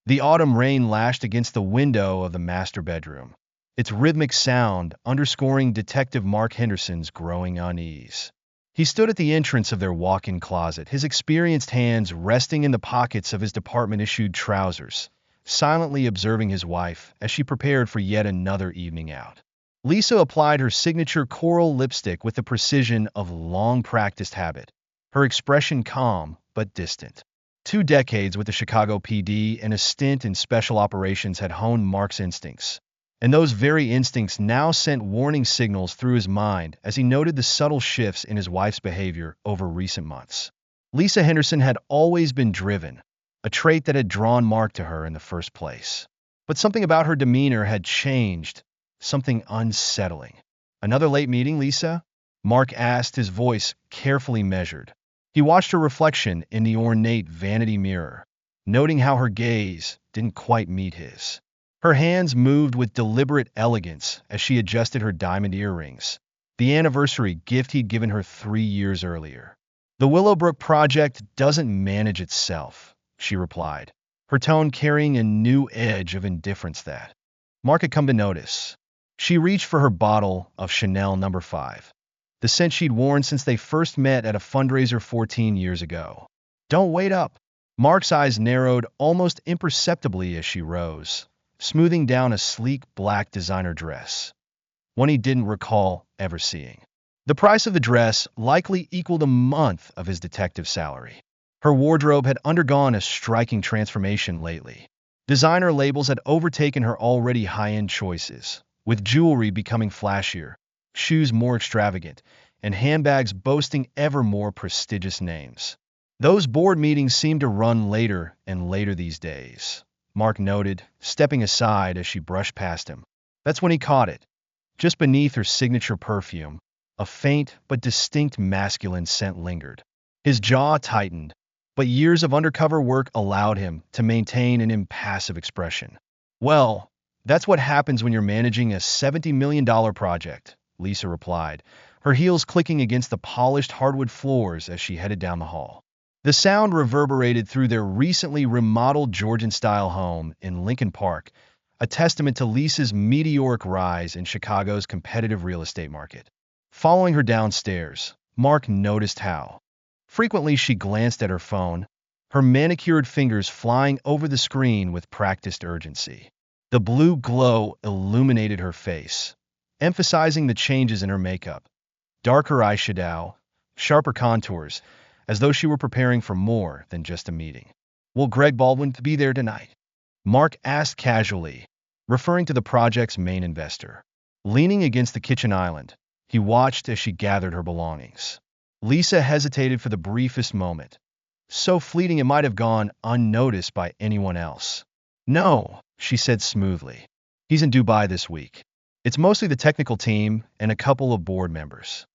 The autumn rain lashed against the window of the master bedroom, its rhythmic sound underscoring Detective Mark Henderson's growing unease. He stood at the entrance of their walk-in closet, his experienced hands resting in the pockets of his department-issued trousers, silently observing his wife as she prepared for yet another evening out. Lisa applied her signature coral lipstick with the precision of long-practiced habit, her expression calm but distant. 2 decades with the Chicago PD and a stint in special operations had honed Mark's instincts, and those very instincts now sent warning signals through his mind as he noted the subtle shifts in his wife's behavior over recent months. Lisa Henderson had always been driven, a trait that had drawn Mark to her in the first place. But something about her demeanor had changed, something unsettling. "Another late meeting, Lisa?" Mark asked, his voice carefully measured. He watched her reflection in the ornate vanity mirror, noting how her gaze didn't quite meet his. Her hands moved with deliberate elegance as she adjusted her diamond earrings, the anniversary gift he'd given her 3 years earlier. "The Willowbrook project doesn't manage itself," she replied, her tone carrying a new edge of indifference that Mark had come to notice. She reached for her bottle of Chanel No. 5, the scent she'd worn since they first met at a fundraiser 14 years ago. "Don't wait up." Mark's eyes narrowed almost imperceptibly as she rose, smoothing down a sleek black designer dress, one he didn't recall ever seeing. The price of the dress likely equaled a month of his detective salary. Her wardrobe had undergone a striking transformation lately. Designer labels had overtaken her already high-end choices, with jewelry becoming flashier, shoes more extravagant, and handbags boasting ever more prestigious names. Those board meetings seemed to run later and later these days, Mark noted, stepping aside as she brushed past him. That's when he caught it. Just beneath her signature perfume, a faint but distinct masculine scent lingered. His jaw tightened, but years of undercover work allowed him to maintain an impassive expression. "Well, that's what happens when you're managing a $70 million project," Lisa replied, her heels clicking against the polished hardwood floors as she headed down the hall. The sound reverberated through their recently remodeled Georgian-style home in Lincoln Park, a testament to Lisa's meteoric rise in Chicago's competitive real estate market. Following her downstairs, Mark noticed how frequently she glanced at her phone, her manicured fingers flying over the screen with practiced urgency. The blue glow illuminated her face, emphasizing the changes in her makeup. Darker eyeshadow, sharper contours, as though she were preparing for more than just a meeting. "Will Greg Baldwin be there tonight?" Mark asked casually, referring to the project's main investor. Leaning against the kitchen island, he watched as she gathered her belongings. Lisa hesitated for the briefest moment, so fleeting it might have gone unnoticed by anyone else. "No," she said smoothly. "He's in Dubai this week. It's mostly the technical team and a couple of board members."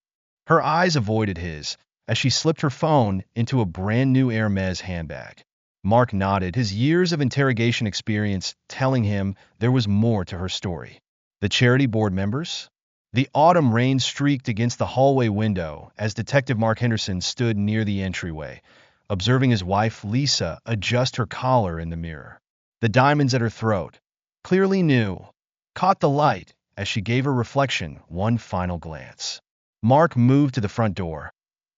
Her eyes avoided his as she slipped her phone into a brand-new Hermes handbag. Mark nodded, his years of interrogation experience telling him there was more to her story. "The charity board members?" The autumn rain streaked against the hallway window as Detective Mark Henderson stood near the entryway, observing his wife Lisa adjust her collar in the mirror. The diamonds at her throat, clearly new, caught the light as she gave her reflection one final glance. Mark moved to the front door,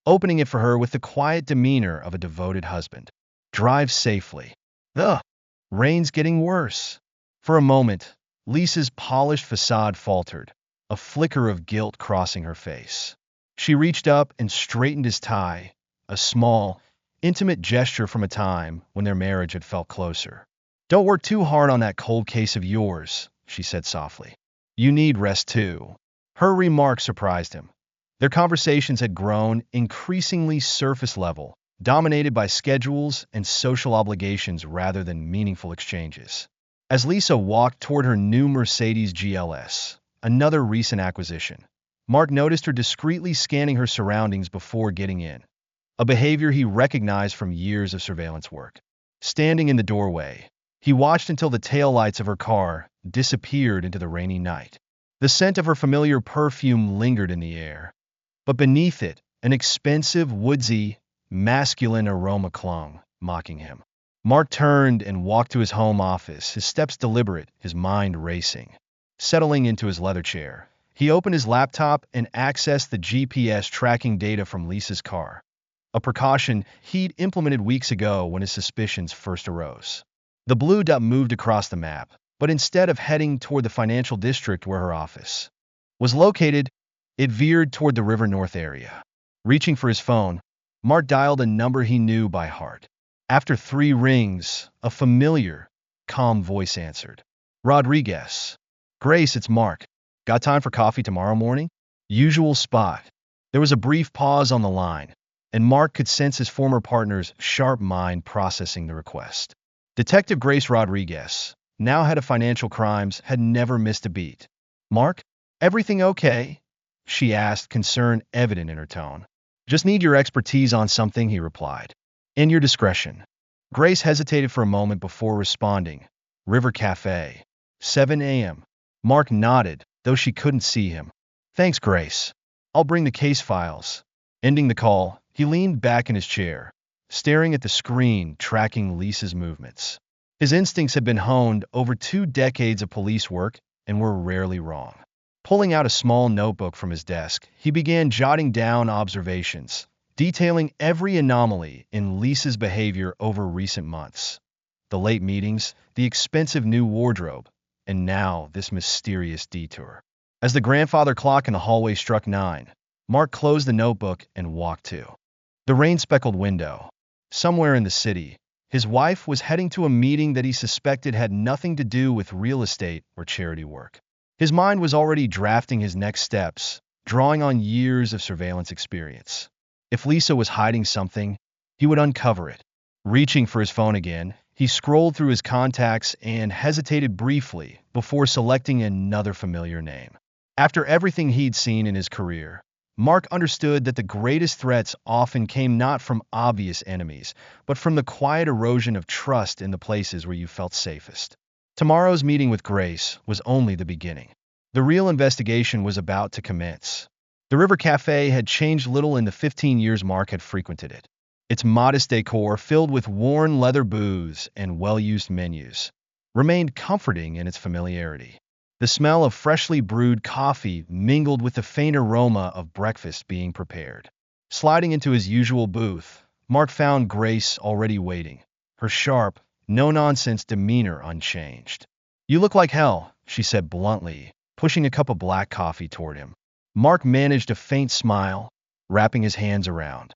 opening it for her with the quiet demeanor of a devoted husband. "Drive safely." "The rain's getting worse." For a moment, Lisa's polished facade faltered, a flicker of guilt crossing her face. She reached up and straightened his tie, a small, intimate gesture from a time when their marriage had felt closer. "Don't work too hard on that cold case of yours," she said softly. "You need rest too." Her remark surprised him. Their conversations had grown increasingly surface level, dominated by schedules and social obligations rather than meaningful exchanges. As Lisa walked toward her new Mercedes GLS, another recent acquisition, Mark noticed her discreetly scanning her surroundings before getting in, a behavior he recognized from years of surveillance work. Standing in the doorway, he watched until the taillights of her car disappeared into the rainy night. The scent of her familiar perfume lingered in the air, but beneath it, an expensive, woodsy, masculine aroma clung, mocking him. Mark turned and walked to his home office, his steps deliberate, his mind racing. Settling into his leather chair, he opened his laptop and accessed the GPS tracking data from Lisa's car, a precaution he'd implemented weeks ago when his suspicions first arose. The blue dot moved across the map, but instead of heading toward the financial district where her office was located, it veered toward the River North area. Reaching for his phone, Mark dialed a number he knew by heart. After 3 rings, a familiar, calm voice answered. Rodriguez. Grace, it's Mark. Got time for coffee tomorrow morning? Usual spot. There was a brief pause on the line, and Mark could sense his former partner's sharp mind processing the request. Detective Grace Rodriguez, now head of financial crimes, had never missed a beat. Mark, everything okay? She asked, concern evident in her tone. Just need your expertise on something, he replied. In your discretion. Grace hesitated for a moment before responding. River Cafe. 7 a.m. Mark nodded, though she couldn't see him. Thanks, Grace. I'll bring the case files. Ending the call, he leaned back in his chair, staring at the screen, tracking Lisa's movements. His instincts had been honed over 2 decades of police work and were rarely wrong. Pulling out a small notebook from his desk, he began jotting down observations, detailing every anomaly in Lisa's behavior over recent months. The late meetings, the expensive new wardrobe, and now this mysterious detour. As the grandfather clock in the hallway struck 9, Mark closed the notebook and walked to the rain-speckled window. Somewhere in the city, his wife was heading to a meeting that he suspected had nothing to do with real estate or charity work. His mind was already drafting his next steps, drawing on years of surveillance experience. If Lisa was hiding something, he would uncover it. Reaching for his phone again, he scrolled through his contacts and hesitated briefly before selecting another familiar name. After everything he'd seen in his career, Mark understood that the greatest threats often came not from obvious enemies, but from the quiet erosion of trust in the places where you felt safest. Tomorrow's meeting with Grace was only the beginning. The real investigation was about to commence. The River Cafe had changed little in the 15 years Mark had frequented it. Its modest decor, filled with worn leather booths and well-used menus, remained comforting in its familiarity. The smell of freshly brewed coffee mingled with the faint aroma of breakfast being prepared. Sliding into his usual booth, Mark found Grace already waiting, her sharp, no-nonsense demeanor unchanged. You look like hell, she said bluntly, pushing a cup of black coffee toward him. Mark managed a faint smile, wrapping his hands around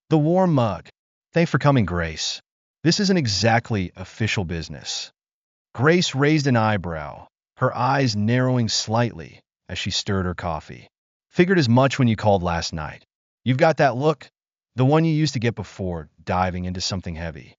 the warm mug. Thanks for coming, Grace. This isn't exactly official business. Grace raised an eyebrow, her eyes narrowing slightly as she stirred her coffee. Figured as much when you called last night. You've got that look, the one you used to get before diving into something heavy.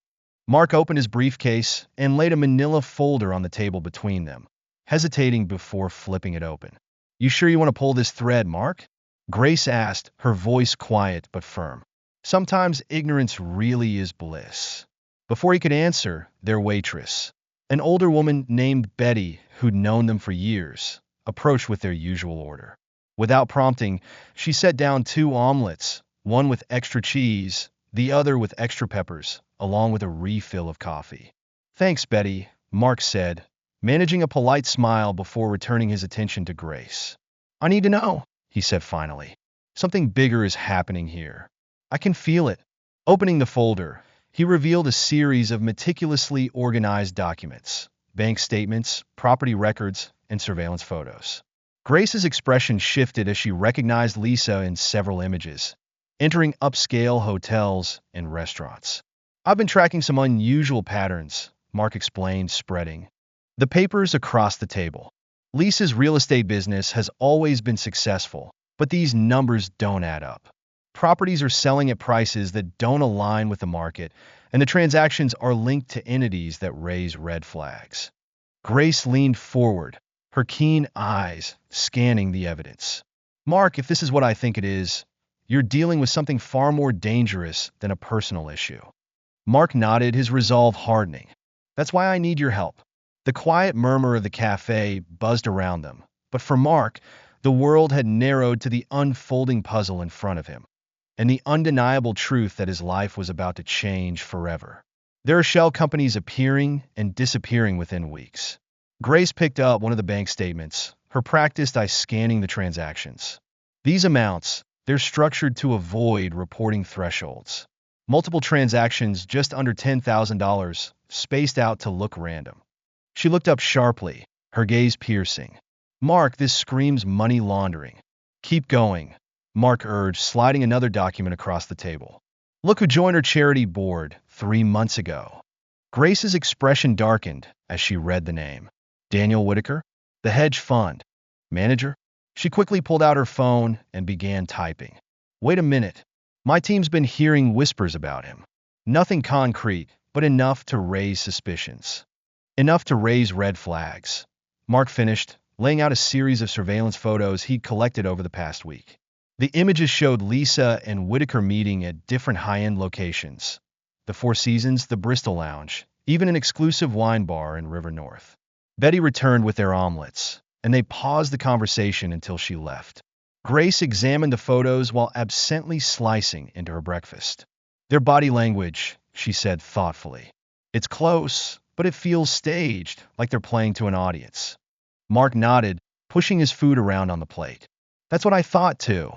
Mark opened his briefcase and laid a manila folder on the table between them, hesitating before flipping it open. You sure you want to pull this thread, Mark? Grace asked, her voice quiet but firm. Sometimes ignorance really is bliss. Before he could answer, their waitress, an older woman named Betty who'd known them for years, approached with their usual order. Without prompting, she set down 2 omelets, one with extra cheese, the other with extra peppers, along with a refill of coffee. Thanks, Betty, Mark said, managing a polite smile before returning his attention to Grace. I need to know, he said finally. Something bigger is happening here. I can feel it. Opening the folder, he revealed a series of meticulously organized documents, bank statements, property records, and surveillance photos. Grace's expression shifted as she recognized Lisa in several images, entering upscale hotels and restaurants. I've been tracking some unusual patterns, Mark explained, spreading the papers across the table. Lisa's real estate business has always been successful, but these numbers don't add up. Properties are selling at prices that don't align with the market, and the transactions are linked to entities that raise red flags. Grace leaned forward, her keen eyes scanning the evidence. Mark, if this is what I think it is, you're dealing with something far more dangerous than a personal issue. Mark nodded, his resolve hardening. That's why I need your help. The quiet murmur of the cafe buzzed around them, but for Mark, the world had narrowed to the unfolding puzzle in front of him, and the undeniable truth that his life was about to change forever. There are shell companies appearing and disappearing within weeks. Grace picked up one of the bank statements, her practiced eye scanning the transactions. These amounts, they're structured to avoid reporting thresholds. Multiple transactions just under $10,000, spaced out to look random. She looked up sharply, her gaze piercing. Mark, this screams money laundering. Keep going, Mark urged, sliding another document across the table. Look who joined her charity board 3 months ago. Grace's expression darkened as she read the name. Daniel Whitaker, the hedge fund manager. She quickly pulled out her phone and began typing. Wait a minute. My team's been hearing whispers about him. Nothing concrete, but enough to raise suspicions. Enough to raise red flags. Mark finished, laying out a series of surveillance photos he'd collected over the past week. The images showed Lisa and Whitaker meeting at different high-end locations. The Four Seasons, the Bristol Lounge, even an exclusive wine bar in River North. Betty returned with their omelets, and they paused the conversation until she left. Grace examined the photos while absently slicing into her breakfast. Their body language, she said thoughtfully. It's close, but it feels staged, like they're playing to an audience. Mark nodded, pushing his food around on the plate. That's what I thought too.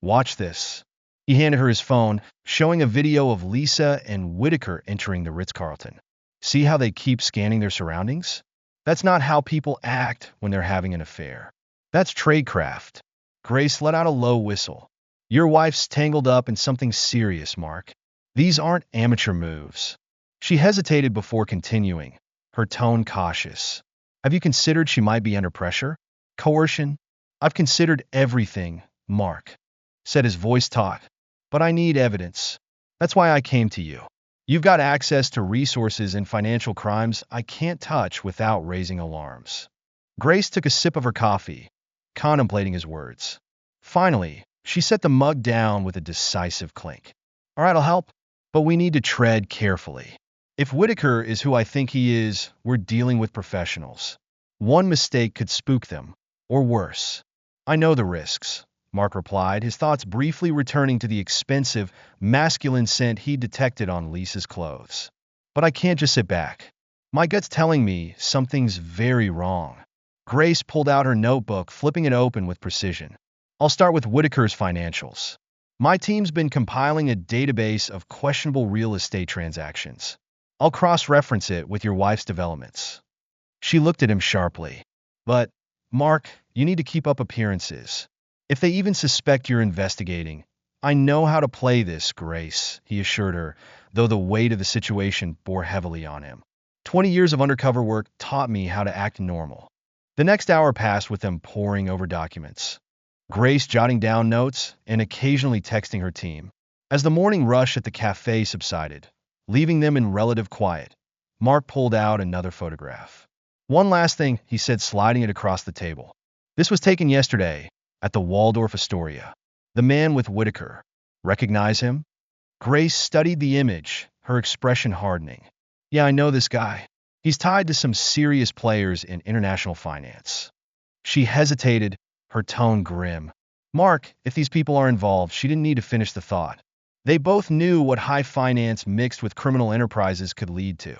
Watch this. He handed her his phone, showing a video of Lisa and Whitaker entering the Ritz-Carlton. See how they keep scanning their surroundings? That's not how people act when they're having an affair. That's tradecraft. Grace let out a low whistle. Your wife's tangled up in something serious, Mark. These aren't amateur moves. She hesitated before continuing, her tone cautious. Have you considered she might be under pressure? Coercion? I've considered everything, Mark, said, his voice taut. But I need evidence. That's why I came to you. You've got access to resources in financial crimes I can't touch without raising alarms. Grace took a sip of her coffee, contemplating his words. Finally, she set the mug down with a decisive clink. All right, I'll help, but we need to tread carefully. If Whitaker is who I think he is, we're dealing with professionals. One mistake could spook them, or worse. I know the risks, Mark replied, his thoughts briefly returning to the expensive, masculine scent he detected on Lisa's clothes. But I can't just sit back. My gut's telling me something's very wrong. Grace pulled out her notebook, flipping it open with precision. I'll start with Whitaker's financials. My team's been compiling a database of questionable real estate transactions. I'll cross-reference it with your wife's developments. She looked at him sharply. But, Mark, you need to keep up appearances. If they even suspect you're investigating, I know how to play this, Grace, he assured her, though the weight of the situation bore heavily on him. 20 years of undercover work taught me how to act normal. The next hour passed with them poring over documents. Grace jotting down notes and occasionally texting her team. As the morning rush at the cafe subsided, leaving them in relative quiet, Mark pulled out another photograph. One last thing, he said, sliding it across the table. This was taken yesterday at the Waldorf Astoria. The man with Whitaker. Recognize him? Grace studied the image, her expression hardening. Yeah, I know this guy. He's tied to some serious players in international finance. She hesitated, her tone grim. Mark, if these people are involved, she didn't need to finish the thought. They both knew what high finance mixed with criminal enterprises could lead to.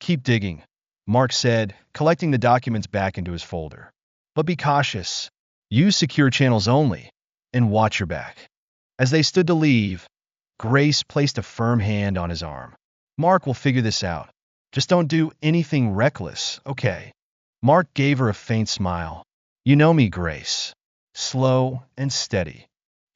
Keep digging, Mark said, collecting the documents back into his folder. But be cautious. Use secure channels only, and watch your back. As they stood to leave, Grace placed a firm hand on his arm. Mark will figure this out. Just don't do anything reckless, okay? Mark gave her a faint smile. You know me, Grace. Slow and steady.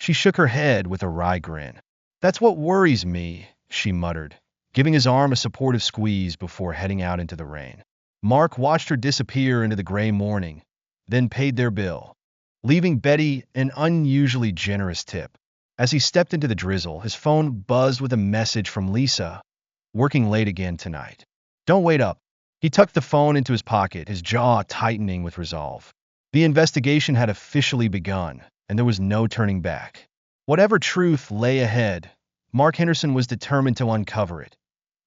She shook her head with a wry grin. That's what worries me, she muttered, giving his arm a supportive squeeze before heading out into the rain. Mark watched her disappear into the gray morning, then paid their bill, leaving Betty an unusually generous tip. As he stepped into the drizzle, his phone buzzed with a message from Lisa. Working late again tonight. Don't wait up. He tucked the phone into his pocket, his jaw tightening with resolve. The investigation had officially begun, and there was no turning back. Whatever truth lay ahead, Mark Henderson was determined to uncover it,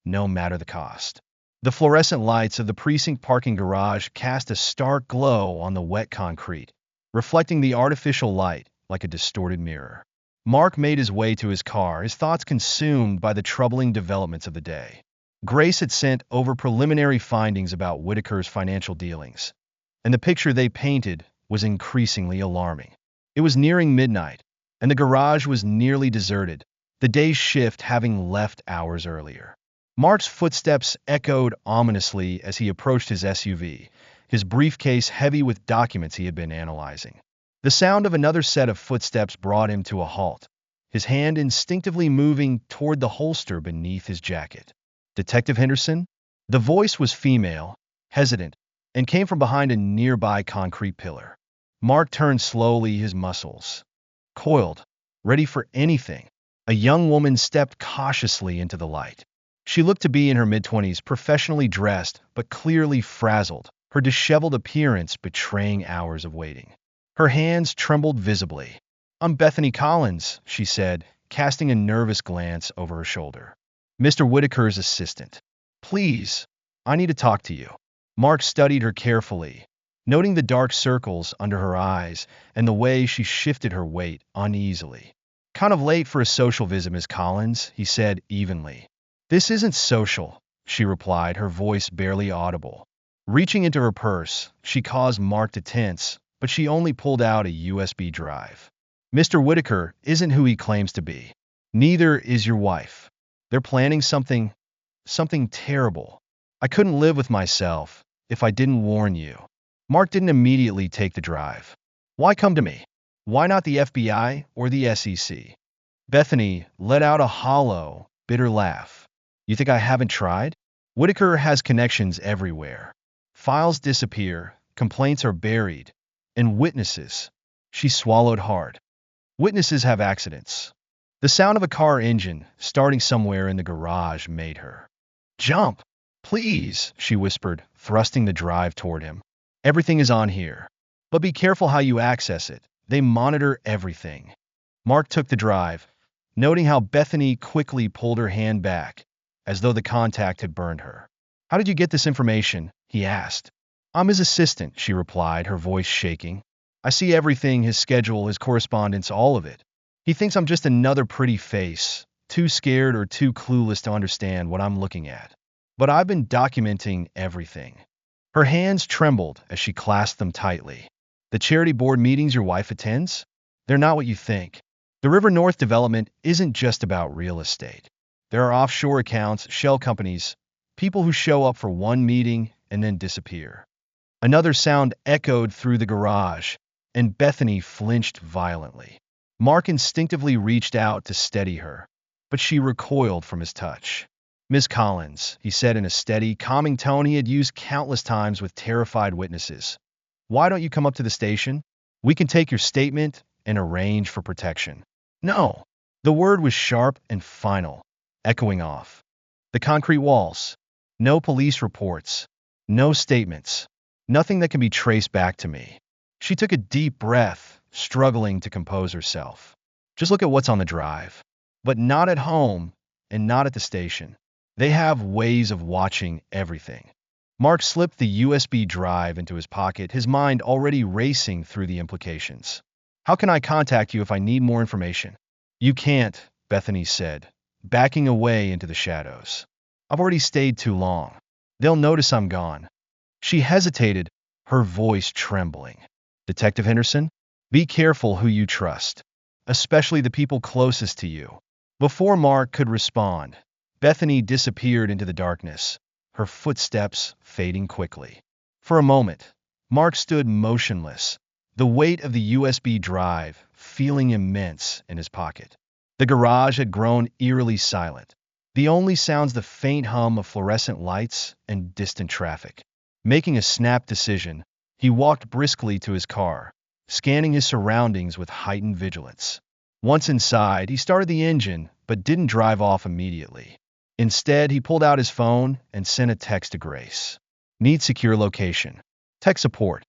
no matter the cost. The fluorescent lights of the precinct parking garage cast a stark glow on the wet concrete, reflecting the artificial light like a distorted mirror. Mark made his way to his car, his thoughts consumed by the troubling developments of the day. Grace had sent over preliminary findings about Whitaker's financial dealings, and the picture they painted was increasingly alarming. It was nearing midnight, and the garage was nearly deserted, the day's shift having left hours earlier. Mark's footsteps echoed ominously as he approached his SUV, his briefcase heavy with documents he had been analyzing. The sound of another set of footsteps brought him to a halt, his hand instinctively moving toward the holster beneath his jacket. Detective Henderson? The voice was female, hesitant, and came from behind a nearby concrete pillar. Mark turned slowly, his muscles coiled, ready for anything. A young woman stepped cautiously into the light. She looked to be in her mid-20s, professionally dressed, but clearly frazzled, her disheveled appearance betraying hours of waiting. Her hands trembled visibly. "I'm Bethany Collins," she said, casting a nervous glance over her shoulder. "Mr. Whitaker's assistant. Please, I need to talk to you." Mark studied her carefully, noting the dark circles under her eyes and the way she shifted her weight uneasily. "Kind of late for a social visit, Miss Collins," he said evenly. "This isn't social," she replied, her voice barely audible. Reaching into her purse, she caused Mark to tense, but she only pulled out a USB drive. "Mr. Whitaker isn't who he claims to be. Neither is your wife. They're planning something terrible. I couldn't live with myself if I didn't warn you." Mark didn't immediately take the drive. "Why come to me? Why not the FBI or the SEC?" Bethany let out a hollow, bitter laugh. "You think I haven't tried? Whitaker has connections everywhere. Files disappear, complaints are buried, and witnesses." She swallowed hard. "Witnesses have accidents." The sound of a car engine starting somewhere in the garage made her jump. "Please," she whispered, thrusting the drive toward him. "Everything is on here. But be careful how you access it. They monitor everything." Mark took the drive, noting how Bethany quickly pulled her hand back, as though the contact had burned her. "How did you get this information?" he asked. "I'm his assistant," she replied, her voice shaking. "I see everything, his schedule, his correspondence, all of it. He thinks I'm just another pretty face, too scared or too clueless to understand what I'm looking at. But I've been documenting everything." Her hands trembled as she clasped them tightly. "The charity board meetings your wife attends? They're not what you think. The River North development isn't just about real estate. There are offshore accounts, shell companies, people who show up for one meeting and then disappear." Another sound echoed through the garage, and Bethany flinched violently. Mark instinctively reached out to steady her, but she recoiled from his touch. "Miss Collins," he said in a steady, calming tone he had used countless times with terrified witnesses, "why don't you come up to the station? We can take your statement and arrange for protection." "No." The word was sharp and final, echoing off the concrete walls. "No police reports. No statements. Nothing that can be traced back to me." She took a deep breath, struggling to compose herself. "Just look at what's on the drive. But not at home, and not at the station. They have ways of watching everything." Mark slipped the USB drive into his pocket, his mind already racing through the implications. "How can I contact you if I need more information?" "You can't," Bethany said, backing away into the shadows. "I've already stayed too long. They'll notice I'm gone." She hesitated, her voice trembling. "Detective Henderson, be careful who you trust, especially the people closest to you." Before Mark could respond, Bethany disappeared into the darkness, her footsteps fading quickly. For a moment, Mark stood motionless, the weight of the USB drive feeling immense in his pocket. The garage had grown eerily silent, the only sounds the faint hum of fluorescent lights and distant traffic. Making a snap decision, he walked briskly to his car, scanning his surroundings with heightened vigilance. Once inside, he started the engine, but didn't drive off immediately. Instead, he pulled out his phone and sent a text to Grace. "Need secure location. Tech support.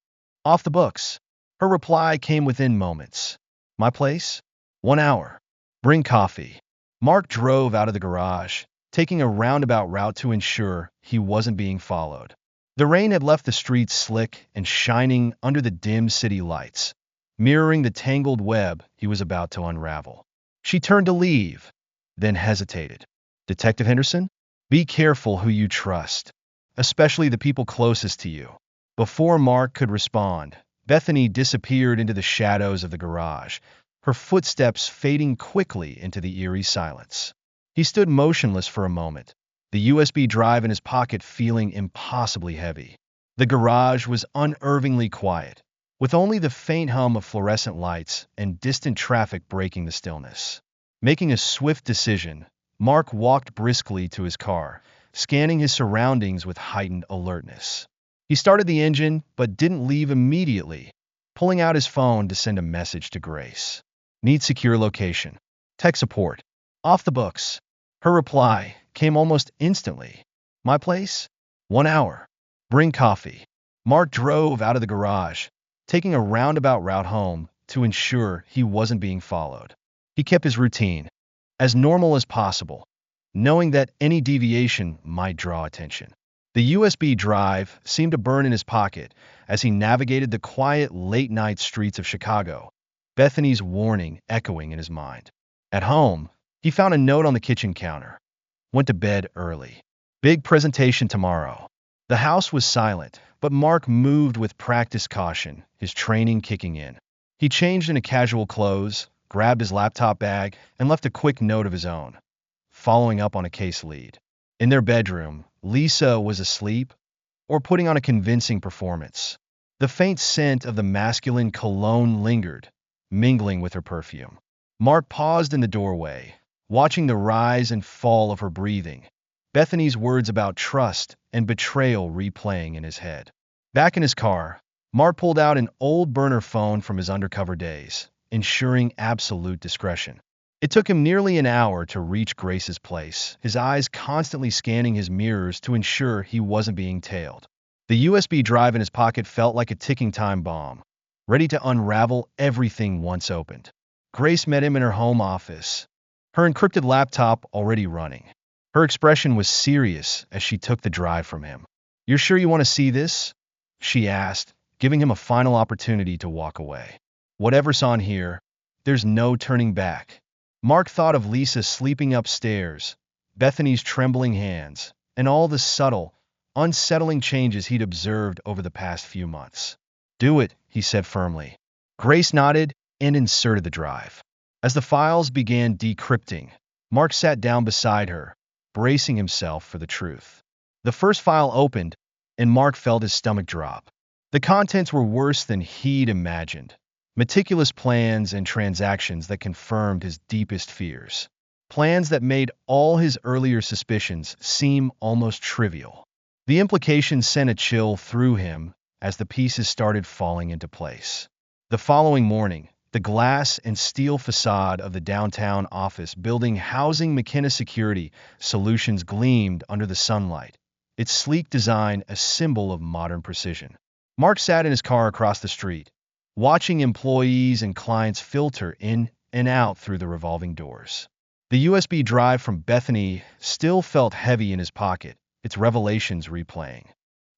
Off the books." Her reply came within moments. "My place? 1 hour. Bring coffee." Mark drove out of the garage, taking a roundabout route to ensure he wasn't being followed. The rain had left the streets slick and shining under the dim city lights, mirroring the tangled web he was about to unravel. She turned to leave, then hesitated. "Detective Henderson?" Be careful who you trust, especially the people closest to you. Before Mark could respond, Bethany disappeared into the shadows of the garage, her footsteps fading quickly into the eerie silence. He stood motionless for a moment, the USB drive in his pocket feeling impossibly heavy. The garage was unnervingly quiet, with only the faint hum of fluorescent lights and distant traffic breaking the stillness. Making a swift decision, Mark walked briskly to his car, scanning his surroundings with heightened alertness. He started the engine, but didn't leave immediately, pulling out his phone to send a message to Grace. Need secure location. Tech support. Off the books. Her reply came almost instantly. My place? 1 hour. Bring coffee. Mark drove out of the garage, taking a roundabout route home to ensure he wasn't being followed. He kept his routine, as normal as possible, knowing that any deviation might draw attention. The USB drive seemed to burn in his pocket as he navigated the quiet, late-night streets of Chicago, Bethany's warning echoing in his mind. At home, he found a note on the kitchen counter. Went to bed early. Big presentation tomorrow. The house was silent, but Mark moved with practiced caution, his training kicking in. He changed into casual clothes, grabbed his laptop bag, and left a quick note of his own, following up on a case lead. In their bedroom, Lisa was asleep or putting on a convincing performance. The faint scent of the masculine cologne lingered, mingling with her perfume. Mark paused in the doorway, watching the rise and fall of her breathing, Bethany's words about trust and betrayal replaying in his head. Back in his car, Mark pulled out an old burner phone from his undercover days, ensuring absolute discretion. It took him nearly an hour to reach Grace's place, his eyes constantly scanning his mirrors to ensure he wasn't being tailed. The USB drive in his pocket felt like a ticking time bomb, ready to unravel everything once opened. Grace met him in her home office, her encrypted laptop already running. Her expression was serious as she took the drive from him. "You're sure you want to see this?" she asked, giving him a final opportunity to walk away. "Whatever's on here, there's no turning back." Mark thought of Lisa sleeping upstairs, Bethany's trembling hands, and all the subtle, unsettling changes he'd observed over the past few months. "Do it," he said firmly. Grace nodded and inserted the drive. As the files began decrypting, Mark sat down beside her, bracing himself for the truth. The first file opened, and Mark felt his stomach drop. The contents were worse than he'd imagined. Meticulous plans and transactions that confirmed his deepest fears. Plans that made all his earlier suspicions seem almost trivial. The implications sent a chill through him as the pieces started falling into place. The following morning, the glass and steel facade of the downtown office building housing McKenna Security Solutions gleamed under the sunlight, its sleek design a symbol of modern precision. Mark sat in his car across the street, watching employees and clients filter in and out through the revolving doors. The USB drive from Bethany still felt heavy in his pocket, its revelations replaying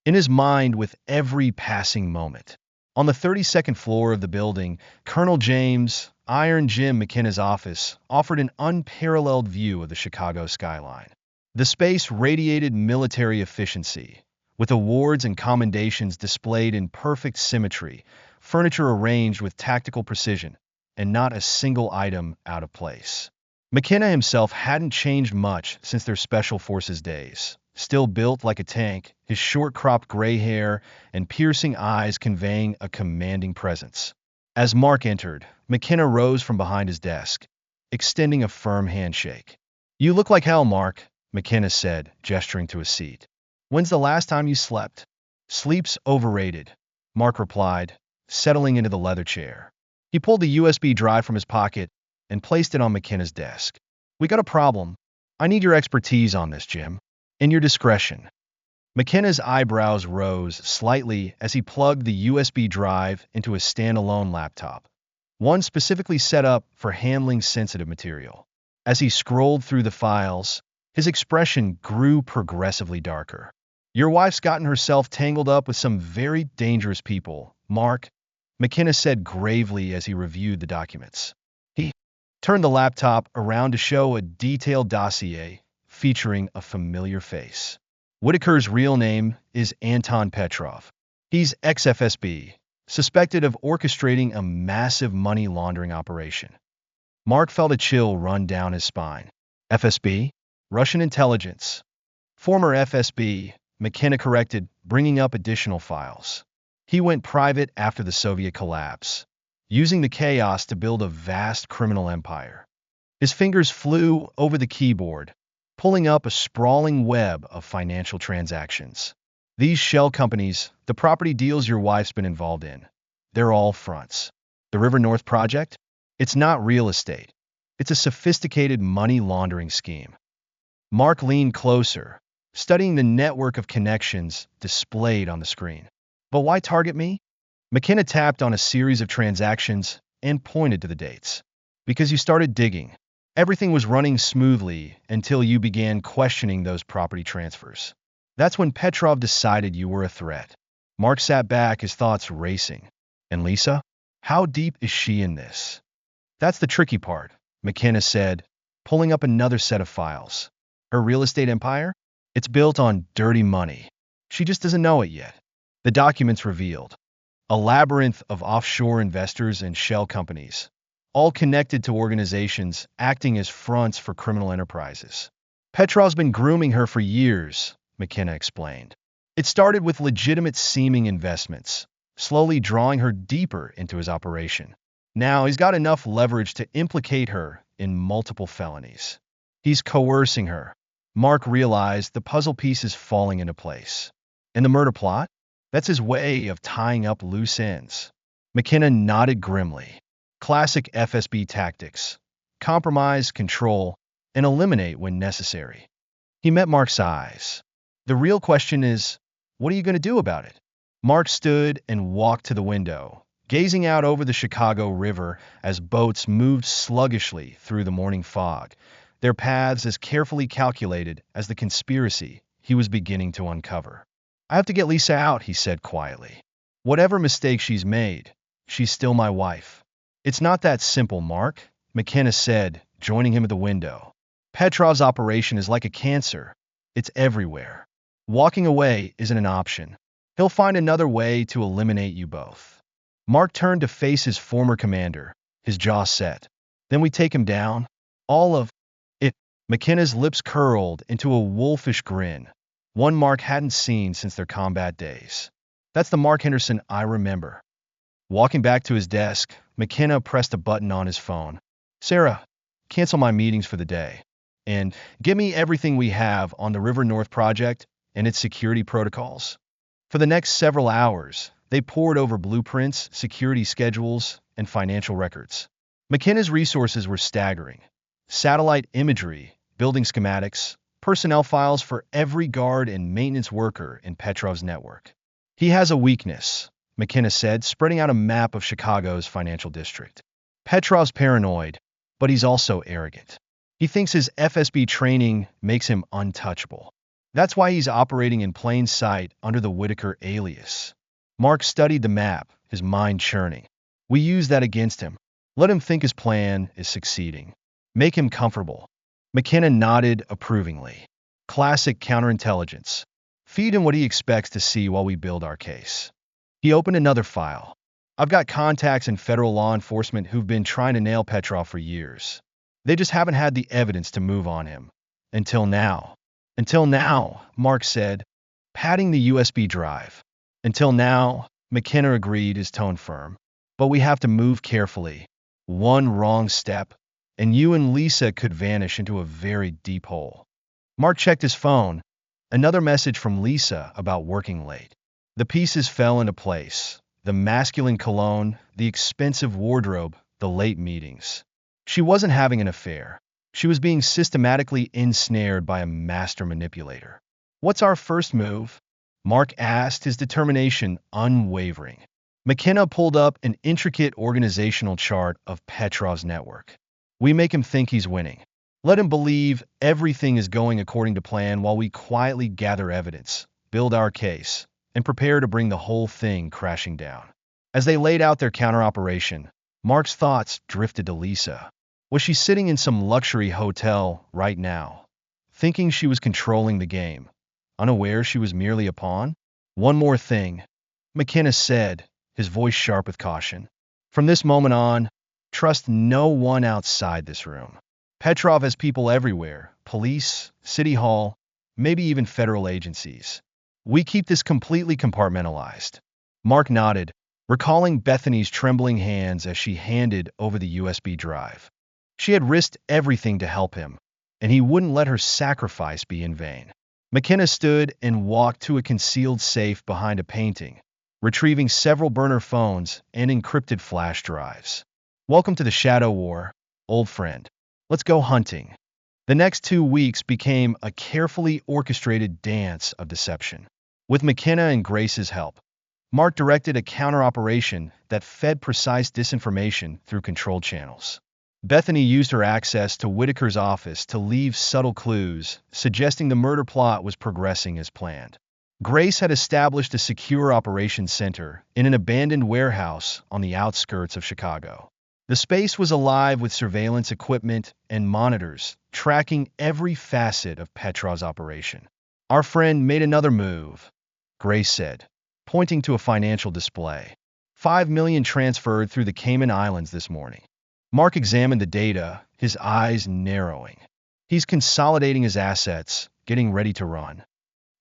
in his mind with every passing moment. On the 32nd floor of the building, Colonel James, Iron Jim McKenna's office, offered an unparalleled view of the Chicago skyline. The space radiated military efficiency, with awards and commendations displayed in perfect symmetry, furniture arranged with tactical precision, and not a single item out of place. McKenna himself hadn't changed much since their Special Forces days. Still built like a tank, his short-cropped gray hair and piercing eyes conveying a commanding presence. As Mark entered, McKenna rose from behind his desk, extending a firm handshake. "You look like hell, Mark," McKenna said, gesturing to a seat. "When's the last time you slept?" "Sleep's overrated," Mark replied, settling into the leather chair. He pulled the USB drive from his pocket and placed it on McKenna's desk. "We got a problem. I need your expertise on this, Jim. And your discretion." McKenna's eyebrows rose slightly as he plugged the USB drive into a standalone laptop, one specifically set up for handling sensitive material. As he scrolled through the files, his expression grew progressively darker. "Your wife's gotten herself tangled up with some very dangerous people, Mark," McKenna said gravely as he reviewed the documents. He turned the laptop around to show a detailed dossier featuring a familiar face. Whitaker's real name is Anton Petrov. He's ex-FSB, suspected of orchestrating a massive money laundering operation. Mark felt a chill run down his spine. FSB? Russian intelligence. Former FSB, McKenna corrected, bringing up additional files. He went private after the Soviet collapse, using the chaos to build a vast criminal empire. His fingers flew over the keyboard, pulling up a sprawling web of financial transactions. These shell companies, the property deals your wife's been involved in, they're all fronts. The River North Project? It's not real estate. It's a sophisticated money laundering scheme. Mark leaned closer, studying the network of connections displayed on the screen. But why target me? McKenna tapped on a series of transactions and pointed to the dates. Because you started digging. Everything was running smoothly until you began questioning those property transfers. That's when Petrov decided you were a threat. Mark sat back, his thoughts racing. And Lisa? How deep is she in this? That's the tricky part, McKenna said, pulling up another set of files. Her real estate empire? It's built on dirty money. She just doesn't know it yet. The documents revealed a labyrinth of offshore investors and shell companies, all connected to organizations acting as fronts for criminal enterprises. Petrov's been grooming her for years, McKenna explained. It started with legitimate-seeming investments, slowly drawing her deeper into his operation. Now he's got enough leverage to implicate her in multiple felonies. He's coercing her. Mark realized the puzzle pieces falling into place. And the murder plot? That's his way of tying up loose ends. McKenna nodded grimly. Classic FSB tactics. Compromise, control, and eliminate when necessary. He met Mark's eyes. The real question is, what are you going to do about it? Mark stood and walked to the window, gazing out over the Chicago River as boats moved sluggishly through the morning fog, their paths as carefully calculated as the conspiracy he was beginning to uncover. I have to get Lisa out, he said quietly. Whatever mistake she's made, she's still my wife. It's not that simple, Mark, McKenna said, joining him at the window. Petrov's operation is like a cancer. It's everywhere. Walking away isn't an option. He'll find another way to eliminate you both. Mark turned to face his former commander, his jaw set. Then we take him down? All of it. McKenna's lips curled into a wolfish grin, one Mark hadn't seen since their combat days. That's the Mark Henderson I remember. Walking back to his desk, McKenna pressed a button on his phone. Sarah, cancel my meetings for the day. And give me everything we have on the River North Project and its security protocols. For the next several hours, they pored over blueprints, security schedules, and financial records. McKenna's resources were staggering. Satellite imagery, building schematics, personnel files for every guard and maintenance worker in Petrov's network. He has a weakness, McKenna said, spreading out a map of Chicago's financial district. Petrov's paranoid, but he's also arrogant. He thinks his FSB training makes him untouchable. That's why he's operating in plain sight under the Whitaker alias. Mark studied the map, his mind churning. We use that against him. Let him think his plan is succeeding. Make him comfortable. McKenna nodded approvingly. Classic counterintelligence. Feed him what he expects to see while we build our case. He opened another file. I've got contacts in federal law enforcement who've been trying to nail Petrov for years. They just haven't had the evidence to move on him. Until now. Until now, Mark said, patting the USB drive. Until now, McKenna agreed, his tone firm. But we have to move carefully. One wrong step, and you and Lisa could vanish into a very deep hole. Mark checked his phone. Another message from Lisa about working late. The pieces fell into place. The masculine cologne, the expensive wardrobe, the late meetings. She wasn't having an affair. She was being systematically ensnared by a master manipulator. What's our first move? Mark asked, his determination unwavering. McKenna pulled up an intricate organizational chart of Petrov's network. We make him think he's winning. Let him believe everything is going according to plan while we quietly gather evidence, build our case, and prepare to bring the whole thing crashing down. As they laid out their counter-operation, Mark's thoughts drifted to Lisa. Was she sitting in some luxury hotel right now, thinking she was controlling the game, unaware she was merely a pawn. One more thing, McKenna said, his voice sharp with caution. From this moment on, trust no one outside this room. Petrov has people everywhere, police, city hall, maybe even federal agencies. We keep this completely compartmentalized. Mark nodded, recalling Bethany's trembling hands as she handed over the USB drive. She had risked everything to help him, and he wouldn't let her sacrifice be in vain. McKenna stood and walked to a concealed safe behind a painting, retrieving several burner phones and encrypted flash drives. Welcome to the Shadow War, old friend. Let's go hunting. The next 2 weeks became a carefully orchestrated dance of deception. With McKenna and Grace's help, Mark directed a counter-operation that fed precise disinformation through controlled channels. Bethany used her access to Whitaker's office to leave subtle clues, suggesting the murder plot was progressing as planned. Grace had established a secure operations center in an abandoned warehouse on the outskirts of Chicago. The space was alive with surveillance equipment and monitors, tracking every facet of Petrov's operation. Our friend made another move, Grace said, pointing to a financial display. $5 million transferred through the Cayman Islands this morning. Mark examined the data, his eyes narrowing. He's consolidating his assets, getting ready to run.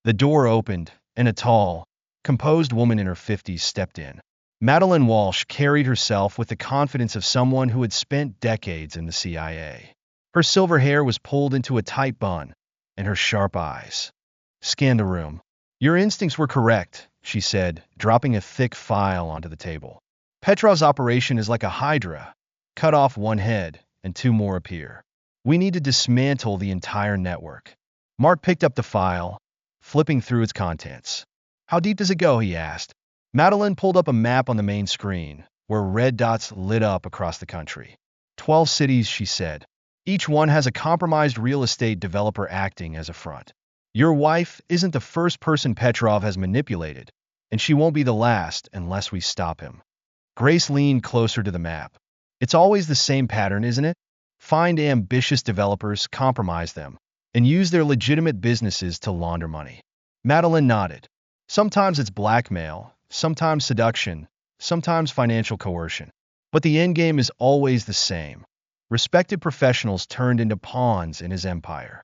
The door opened, and a tall, composed woman in her 50s stepped in. Madeline Walsh carried herself with the confidence of someone who had spent decades in the CIA. Her silver hair was pulled into a tight bun, and her sharp eyes scanned the room. Your instincts were correct, she said, dropping a thick file onto the table. Petrov's operation is like a hydra. Cut off one head, and 2 more appear. We need to dismantle the entire network. Mark picked up the file, flipping through its contents. How deep does it go, he asked. Madeline pulled up a map on the main screen, where red dots lit up across the country. 12 cities, she said. Each one has a compromised real estate developer acting as a front. Your wife isn't the first person Petrov has manipulated, and she won't be the last unless we stop him. Grace leaned closer to the map. It's always the same pattern, isn't it? Find ambitious developers, compromise them, and use their legitimate businesses to launder money. Madeline nodded. Sometimes it's blackmail, sometimes seduction, sometimes financial coercion. But the endgame is always the same. Respected professionals turned into pawns in his empire.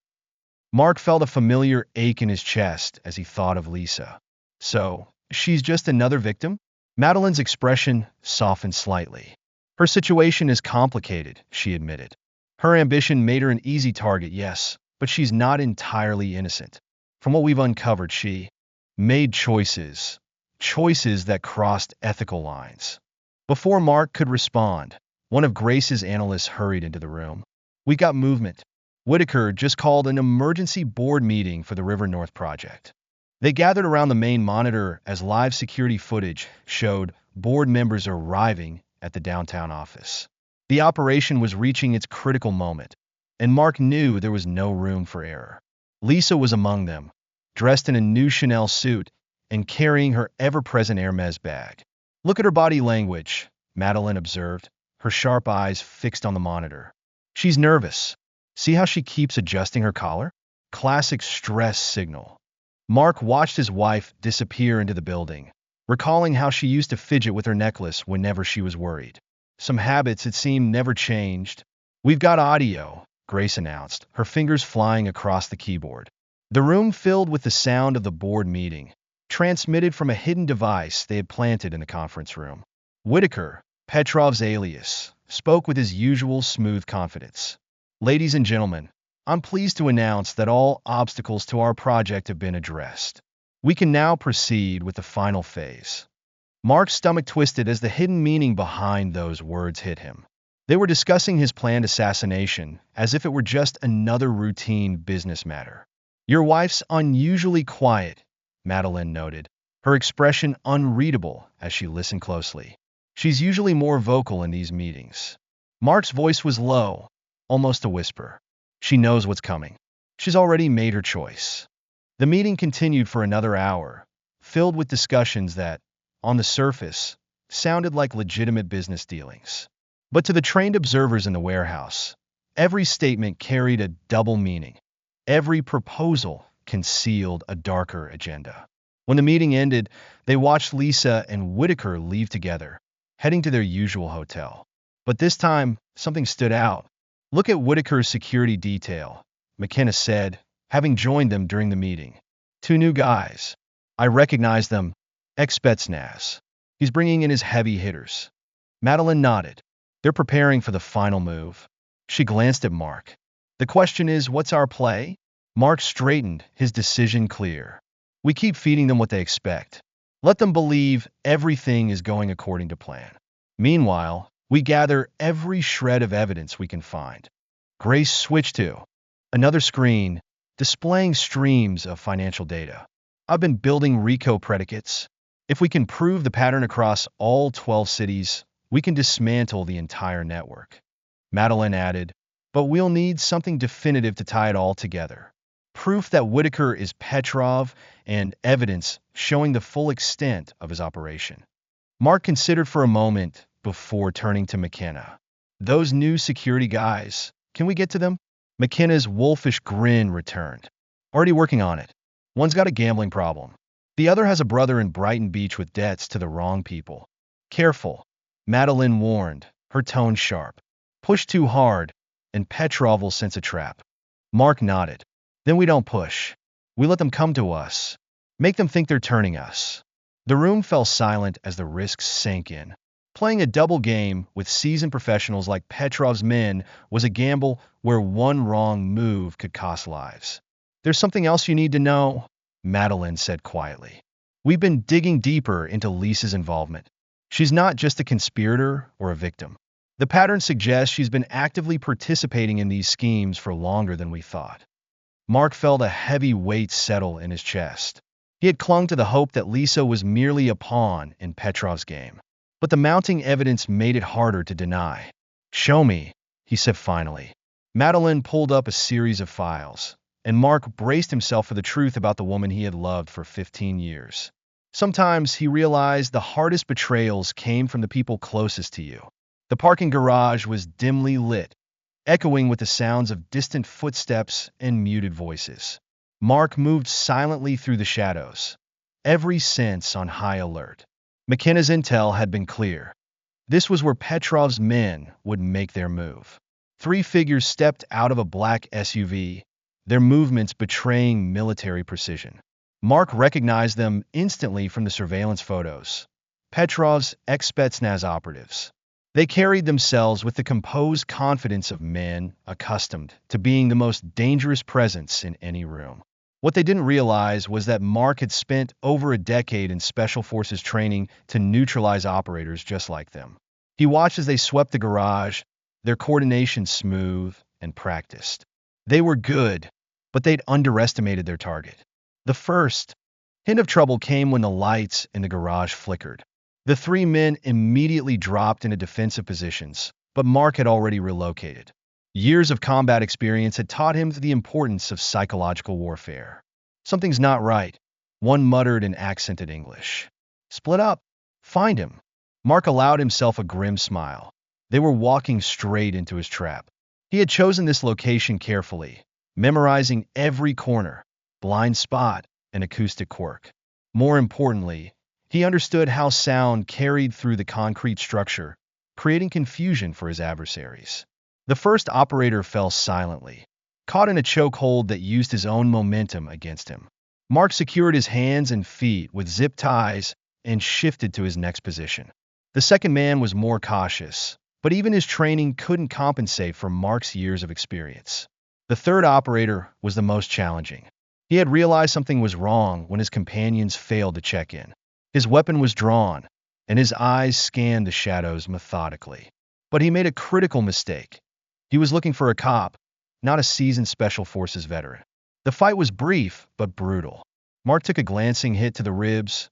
Mark felt a familiar ache in his chest as he thought of Lisa. So, she's just another victim? Madeline's expression softened slightly. Her situation is complicated, she admitted. Her ambition made her an easy target, yes, but she's not entirely innocent. From what we've uncovered, she made choices that crossed ethical lines. Before Mark could respond, one of Grace's analysts hurried into the room. We got movement. Whitaker just called an emergency board meeting for the River North project. They gathered around the main monitor as live security footage showed board members arriving at the downtown office. The operation was reaching its critical moment, and Mark knew there was no room for error. Lisa was among them, dressed in a new Chanel suit and carrying her ever-present Hermes bag. Look at her body language, Madeline observed, her sharp eyes fixed on the monitor. She's nervous. See how she keeps adjusting her collar? Classic stress signal. Mark watched his wife disappear into the building, recalling how she used to fidget with her necklace whenever she was worried. Some habits, it seemed, never changed. We've got audio, Grace announced, her fingers flying across the keyboard. The room filled with the sound of the board meeting, transmitted from a hidden device they had planted in the conference room. Whitaker, Petrov's alias, spoke with his usual smooth confidence. Ladies and gentlemen, I'm pleased to announce that all obstacles to our project have been addressed. We can now proceed with the final phase. Mark's stomach twisted as the hidden meaning behind those words hit him. They were discussing his planned assassination as if it were just another routine business matter. Your wife's unusually quiet, Madeline noted, her expression unreadable as she listened closely. She's usually more vocal in these meetings. Mark's voice was low, almost a whisper. She knows what's coming. She's already made her choice. The meeting continued for another hour, filled with discussions that, on the surface, sounded like legitimate business dealings. But to the trained observers in the warehouse, every statement carried a double meaning. Every proposal concealed a darker agenda. When the meeting ended, they watched Lisa and Whitaker leave together, heading to their usual hotel. But this time, something stood out. "Look at Whitaker's security detail," McKenna said, having joined them during the meeting. "Two new guys. I recognize them. Ex-Spetsnaz. He's bringing in his heavy hitters." Madeline nodded. "They're preparing for the final move." She glanced at Mark. "The question is, what's our play?" Mark straightened, his decision clear. "We keep feeding them what they expect. Let them believe everything is going according to plan. Meanwhile, we gather every shred of evidence we can find." Grace switched to another screen, displaying streams of financial data. "I've been building RICO predicates. If we can prove the pattern across all 12 cities, we can dismantle the entire network." Madeline added, "But we'll need something definitive to tie it all together. Proof that Whitaker is Petrov and evidence showing the full extent of his operation." Mark considered for a moment before turning to McKenna. "Those new security guys, can we get to them?" McKenna's wolfish grin returned. "Already working on it. One's got a gambling problem. The other has a brother in Brighton Beach with debts to the wrong people." "Careful," Madeline warned, her tone sharp. "Push too hard, and Petrov will sense a trap." Mark nodded. "Then we don't push. We let them come to us. Make them think they're turning us." The room fell silent as the risks sank in. Playing a double game with seasoned professionals like Petrov's men was a gamble where one wrong move could cost lives. "There's something else you need to know," Madeline said quietly. "We've been digging deeper into Lisa's involvement. She's not just a conspirator or a victim. The pattern suggests she's been actively participating in these schemes for longer than we thought." Mark felt a heavy weight settle in his chest. He had clung to the hope that Lisa was merely a pawn in Petrov's game. But the mounting evidence made it harder to deny. "Show me," he said finally. Madeline pulled up a series of files, and Mark braced himself for the truth about the woman he had loved for 15 years. Sometimes he realized the hardest betrayals came from the people closest to you. The parking garage was dimly lit, echoing with the sounds of distant footsteps and muted voices. Mark moved silently through the shadows, every sense on high alert. McKenna's intel had been clear. This was where Petrov's men would make their move. Three figures stepped out of a black SUV, their movements betraying military precision. Mark recognized them instantly from the surveillance photos. Petrov's ex-Spetsnaz operatives. They carried themselves with the composed confidence of men accustomed to being the most dangerous presence in any room. What they didn't realize was that Mark had spent over a decade in Special Forces training to neutralize operators just like them. He watched as they swept the garage, their coordination smooth and practiced. They were good, but they'd underestimated their target. The first hint of trouble came when the lights in the garage flickered. The three men immediately dropped into defensive positions, but Mark had already relocated. Years of combat experience had taught him the importance of psychological warfare. "Something's not right," one muttered in accented English. "Split up. Find him." Mark allowed himself a grim smile. They were walking straight into his trap. He had chosen this location carefully, memorizing every corner, blind spot, and acoustic quirk. More importantly, he understood how sound carried through the concrete structure, creating confusion for his adversaries. The first operator fell silently, caught in a chokehold that used his own momentum against him. Mark secured his hands and feet with zip ties and shifted to his next position. The second man was more cautious, but even his training couldn't compensate for Mark's years of experience. The third operator was the most challenging. He had realized something was wrong when his companions failed to check in. His weapon was drawn, and his eyes scanned the shadows methodically. But he made a critical mistake. He was looking for a cop, not a seasoned Special Forces veteran. The fight was brief but brutal. Mark took a glancing hit to the ribs,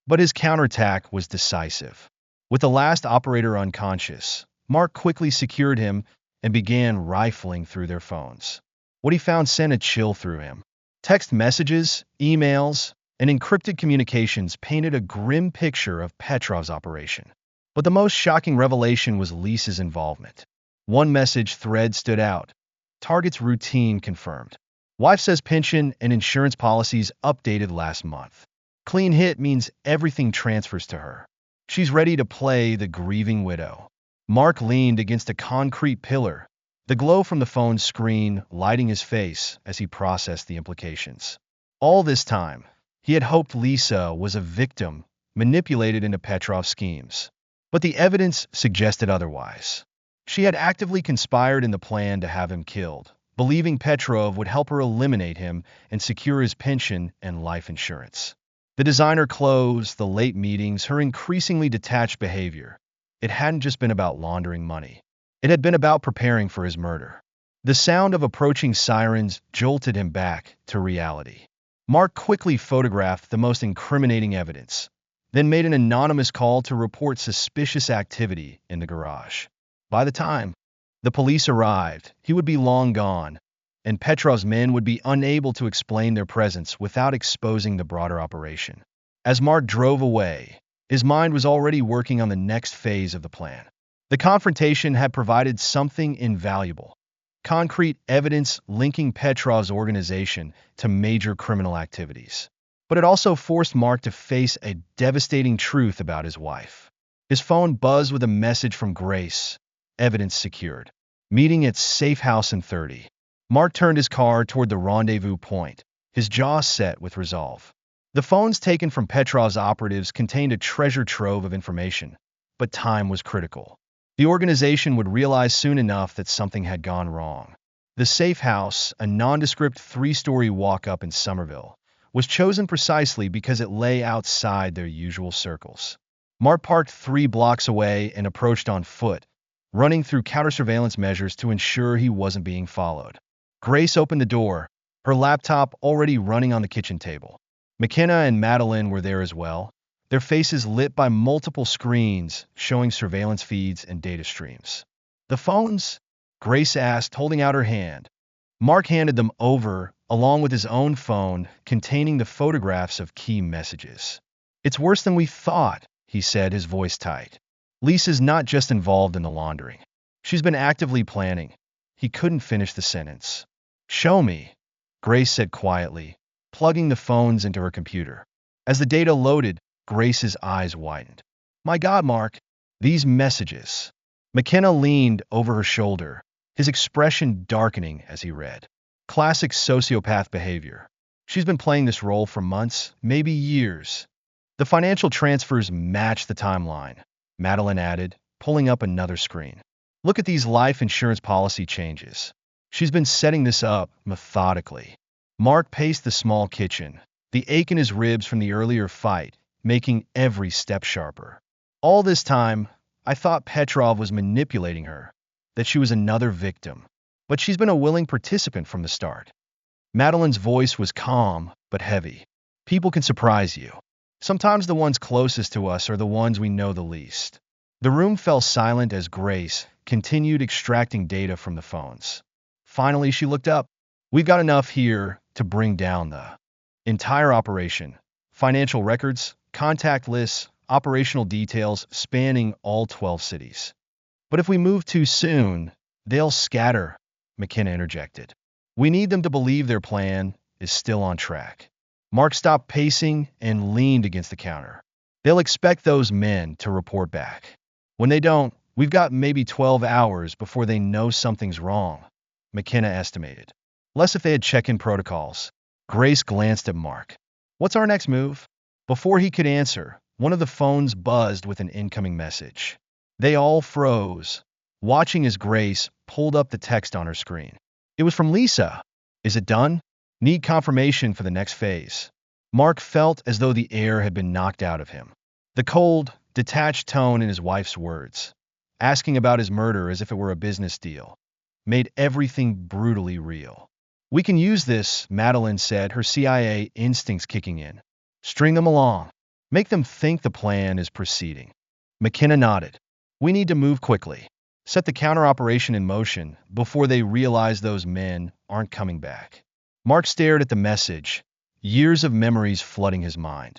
but his counterattack was decisive. With the last operator unconscious, Mark quickly secured him and began rifling through their phones. What he found sent a chill through him. Text messages, emails, and encrypted communications painted a grim picture of Petrov's operation. But the most shocking revelation was Lisa's involvement. One message thread stood out. "Target's routine confirmed." Wife says pension and insurance policies updated last month. Clean hit means everything transfers to her. She's ready to play the grieving widow. Mark leaned against a concrete pillar, the glow from the phone's screen lighting his face as he processed the implications. All this time, he had hoped Lisa was a victim, manipulated into Petrov's schemes. But the evidence suggested otherwise. She had actively conspired in the plan to have him killed, believing Petrov would help her eliminate him and secure his pension and life insurance. The designer clothes, the late meetings, her increasingly detached behavior. It hadn't just been about laundering money. It had been about preparing for his murder. The sound of approaching sirens jolted him back to reality. Mark quickly photographed the most incriminating evidence, then made an anonymous call to report suspicious activity in the garage. By the time the police arrived, he would be long gone, and Petrov's men would be unable to explain their presence without exposing the broader operation. As Mark drove away, his mind was already working on the next phase of the plan. The confrontation had provided something invaluable: concrete evidence linking Petrov's organization to major criminal activities. But it also forced Mark to face a devastating truth about his wife. His phone buzzed with a message from Grace. Evidence secured. Meeting at safe house in 30. Mark turned his car toward the rendezvous point, his jaw set with resolve. The phones taken from Petrov's operatives contained a treasure trove of information, but time was critical. The organization would realize soon enough that something had gone wrong. The safe house, a nondescript 3-story walk-up in Somerville, was chosen precisely because it lay outside their usual circles. Mark parked 3 blocks away and approached on foot, running through counter-surveillance measures to ensure he wasn't being followed. Grace opened the door, her laptop already running on the kitchen table. McKenna and Madeline were there as well, their faces lit by multiple screens showing surveillance feeds and data streams. "The phones?" Grace asked, holding out her hand. Mark handed them over, along with his own phone containing the photographs of key messages. "It's worse than we thought," he said, his voice tight. "Lisa's not just involved in the laundering. She's been actively planning." He couldn't finish the sentence. "Show me," Grace said quietly, plugging the phones into her computer. As the data loaded, Grace's eyes widened. "My God, Mark, these messages." McKenna leaned over her shoulder, his expression darkening as he read. Classic sociopath behavior. She's been playing this role for months, maybe years. The financial transfers match the timeline, Madeline added, pulling up another screen. "Look at these life insurance policy changes. She's been setting this up methodically." Mark paced the small kitchen, the ache in his ribs from the earlier fight, making every step sharper. "All this time, I thought Petrov was manipulating her, that she was another victim. But she's been a willing participant from the start." Madeline's voice was calm, but heavy. "People can surprise you. Sometimes the ones closest to us are the ones we know the least." The room fell silent as Grace continued extracting data from the phones. Finally, she looked up. "We've got enough here to bring down the entire operation. Financial records, contact lists, operational details spanning all 12 cities. But if we move too soon, they'll scatter," McKenna interjected. "We need them to believe their plan is still on track." Mark stopped pacing and leaned against the counter. "They'll expect those men to report back. When they don't, we've got maybe 12 hours before they know something's wrong," McKenna estimated. "Less if they had check-in protocols." Grace glanced at Mark. "What's our next move?" Before he could answer, one of the phones buzzed with an incoming message. They all froze, watching as Grace pulled up the text on her screen. It was from Lisa. "Is it done? Need confirmation for the next phase." Mark felt as though the air had been knocked out of him. The cold, detached tone in his wife's words, asking about his murder as if it were a business deal, made everything brutally real. "We can use this," Madeline said, her CIA instincts kicking in. "String them along. Make them think the plan is proceeding." McKenna nodded. "We need to move quickly. Set the counter-operation in motion before they realize those men aren't coming back." Mark stared at the message, years of memories flooding his mind.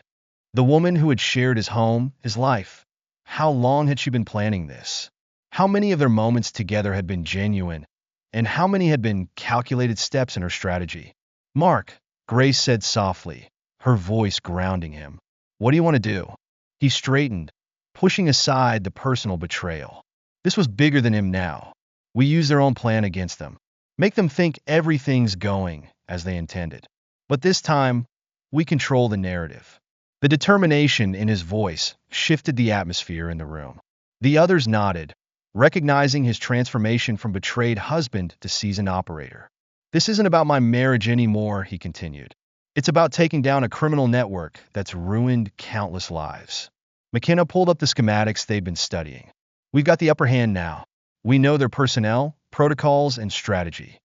The woman who had shared his home, his life. How long had she been planning this? How many of their moments together had been genuine, and how many had been calculated steps in her strategy? Mark, Grace said softly, her voice grounding him. What do you want to do? He straightened, pushing aside the personal betrayal. This was bigger than him now. We use their own plan against them. Make them think everything's going as they intended. But this time, we control the narrative. The determination in his voice shifted the atmosphere in the room. The others nodded, recognizing his transformation from betrayed husband to seasoned operator. This isn't about my marriage anymore, he continued. It's about taking down a criminal network that's ruined countless lives. McKenna pulled up the schematics they'd been studying. We've got the upper hand now. We know their personnel, protocols, and strategy.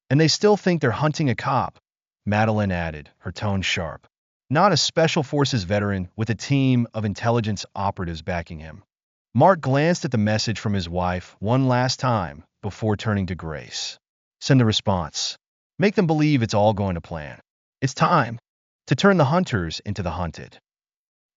And they still think they're hunting a cop, Madeline added, her tone sharp. Not a special forces veteran with a team of intelligence operatives backing him. Mark glanced at the message from his wife one last time before turning to Grace. Send the response. Make them believe it's all going to plan. It's time to turn the hunters into the hunted.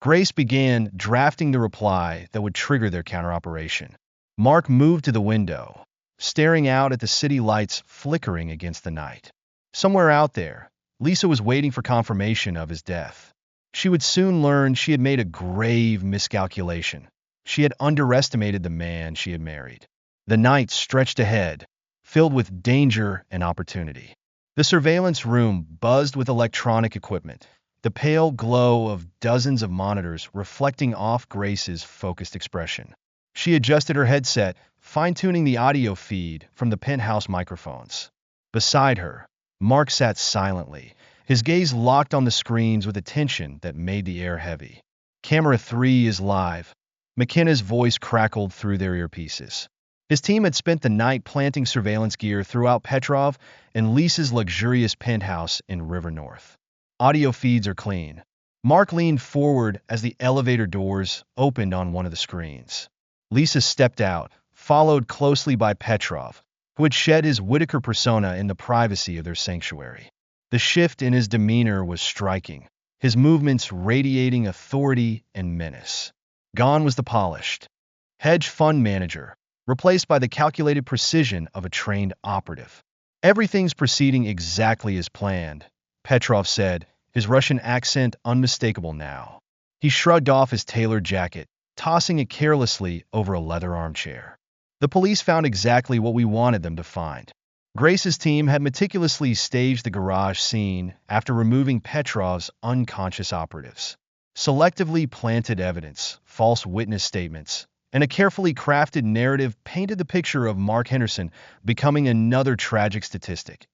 Grace began drafting the reply that would trigger their counteroperation. Mark moved to the window, staring out at the city lights flickering against the night. Somewhere out there, Lisa was waiting for confirmation of his death. She would soon learn she had made a grave miscalculation. She had underestimated the man she had married. The night stretched ahead, filled with danger and opportunity. The surveillance room buzzed with electronic equipment, the pale glow of dozens of monitors reflecting off Grace's focused expression. She adjusted her headset, fine-tuning the audio feed from the penthouse microphones. Beside her, Mark sat silently, his gaze locked on the screens with a tension that made the air heavy. Camera 3 is live. McKenna's voice crackled through their earpieces. His team had spent the night planting surveillance gear throughout Petrov and Lisa's luxurious penthouse in River North. Audio feeds are clean. Mark leaned forward as the elevator doors opened on one of the screens. Lisa stepped out, followed closely by Petrov, who had shed his Whitaker persona in the privacy of their sanctuary. The shift in his demeanor was striking, his movements radiating authority and menace. Gone was the polished hedge fund manager, replaced by the calculated precision of a trained operative. Everything's proceeding exactly as planned, Petrov said, his Russian accent unmistakable now. He shrugged off his tailored jacket, tossing it carelessly over a leather armchair. The police found exactly what we wanted them to find. Grace's team had meticulously staged the garage scene after removing Petrov's unconscious operatives. Selectively planted evidence, false witness statements, and a carefully crafted narrative painted the picture of Mark Henderson becoming another tragic statistic.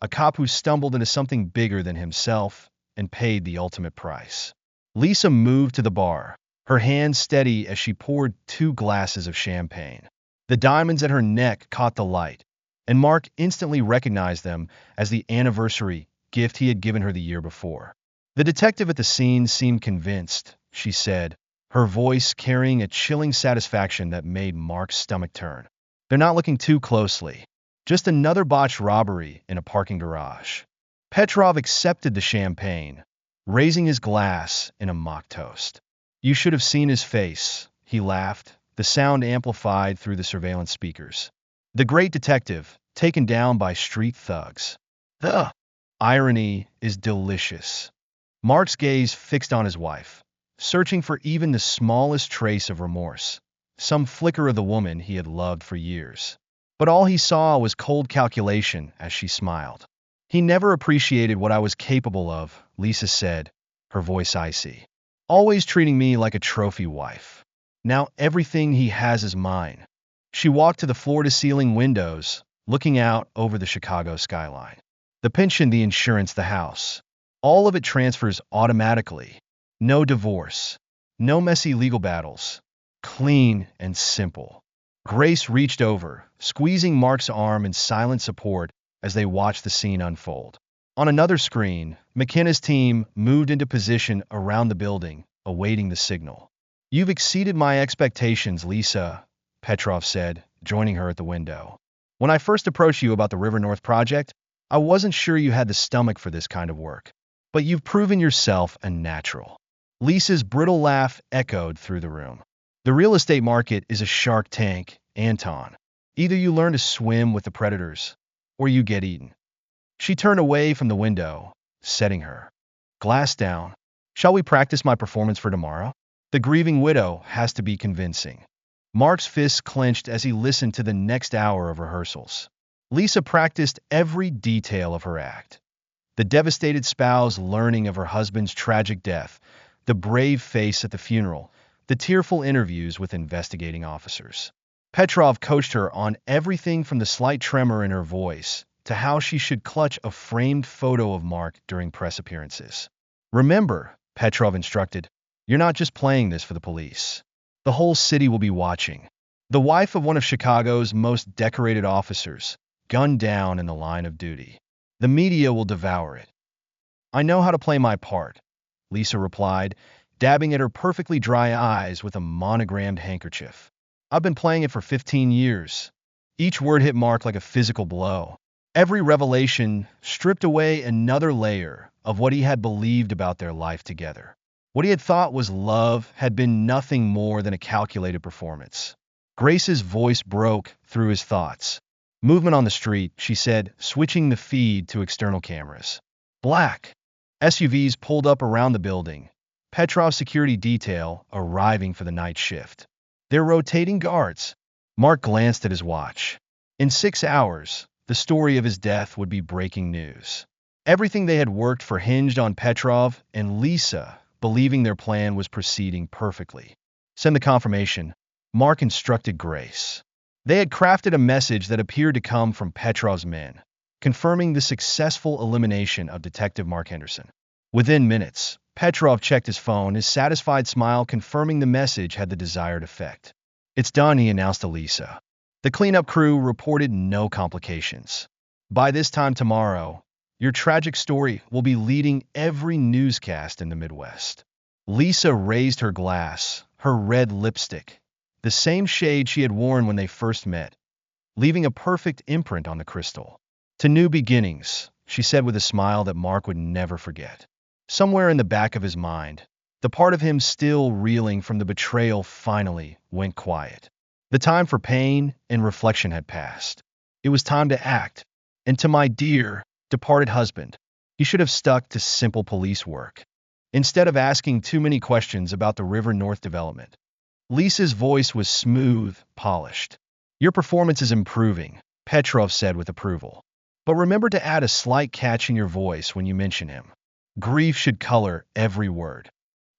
A cop who stumbled into something bigger than himself and paid the ultimate price. Lisa moved to the bar, her hand steady as she poured 2 glasses of champagne. The diamonds at her neck caught the light, and Mark instantly recognized them as the anniversary gift he had given her the year before. The detective at the scene seemed convinced, she said, her voice carrying a chilling satisfaction that made Mark's stomach turn. They're not looking too closely. Just another botched robbery in a parking garage. Petrov accepted the champagne, raising his glass in a mock toast. You should have seen his face, he laughed, the sound amplified through the surveillance speakers. The great detective, taken down by street thugs. The irony is delicious. Mark's gaze fixed on his wife, searching for even the smallest trace of remorse, some flicker of the woman he had loved for years. But all he saw was cold calculation as she smiled. He never appreciated what I was capable of, Lisa said, her voice icy. Always treating me like a trophy wife. Now everything he has is mine. She walked to the floor-to-ceiling windows, looking out over the Chicago skyline. The pension, the insurance, the house. All of it transfers automatically. No divorce. No messy legal battles. Clean and simple. Grace reached over, squeezing Mark's arm in silent support as they watched the scene unfold. On another screen, McKenna's team moved into position around the building, awaiting the signal. You've exceeded my expectations, Lisa, Petrov said, joining her at the window. When I first approached you about the River North project, I wasn't sure you had the stomach for this kind of work. But you've proven yourself a natural. Lisa's brittle laugh echoed through the room. The real estate market is a shark tank, Anton. Either you learn to swim with the predators, or you get eaten. She turned away from the window, setting her glass down. Shall we practice my performance for tomorrow? The grieving widow has to be convincing. Mark's fists clenched as he listened to the next hour of rehearsals. Lisa practiced every detail of her act. The devastated spouse learning of her husband's tragic death, the brave face at the funeral, the tearful interviews with investigating officers. Petrov coached her on everything from the slight tremor in her voice to how she should clutch a framed photo of Mark during press appearances. Remember, Petrov instructed, you're not just playing this for the police. The whole city will be watching. The wife of one of Chicago's most decorated officers, gunned down in the line of duty. The media will devour it. I know how to play my part, Lisa replied, dabbing at her perfectly dry eyes with a monogrammed handkerchief. I've been playing it for 15 years. Each word hit Mark like a physical blow. Every revelation stripped away another layer of what he had believed about their life together. What he had thought was love had been nothing more than a calculated performance. Grace's voice broke through his thoughts. Movement on the street, she said, switching the feed to external cameras. Black. SUVs pulled up around the building. Petrov's security detail arriving for the night shift. They're rotating guards. Mark glanced at his watch. In 6 hours, the story of his death would be breaking news. Everything they had worked for hinged on Petrov and Lisa, believing their plan was proceeding perfectly. Send the confirmation, Mark instructed Grace. They had crafted a message that appeared to come from Petrov's men, confirming the successful elimination of Detective Mark Henderson. Within minutes, Petrov checked his phone, his satisfied smile confirming the message had the desired effect. It's done, he announced to Lisa. The cleanup crew reported no complications. By this time tomorrow, your tragic story will be leading every newscast in the Midwest. Lisa raised her glass, her red lipstick, the same shade she had worn when they first met, leaving a perfect imprint on the crystal. To new beginnings, she said with a smile that Mark would never forget. Somewhere in the back of his mind, the part of him still reeling from the betrayal finally went quiet. The time for pain and reflection had passed. It was time to act. And to my dear, departed husband, he should have stuck to simple police work, instead of asking too many questions about the River North development. Lisa's voice was smooth, polished. Your performance is improving, Petrov said with approval. But remember to add a slight catch in your voice when you mention him. Grief should color every word.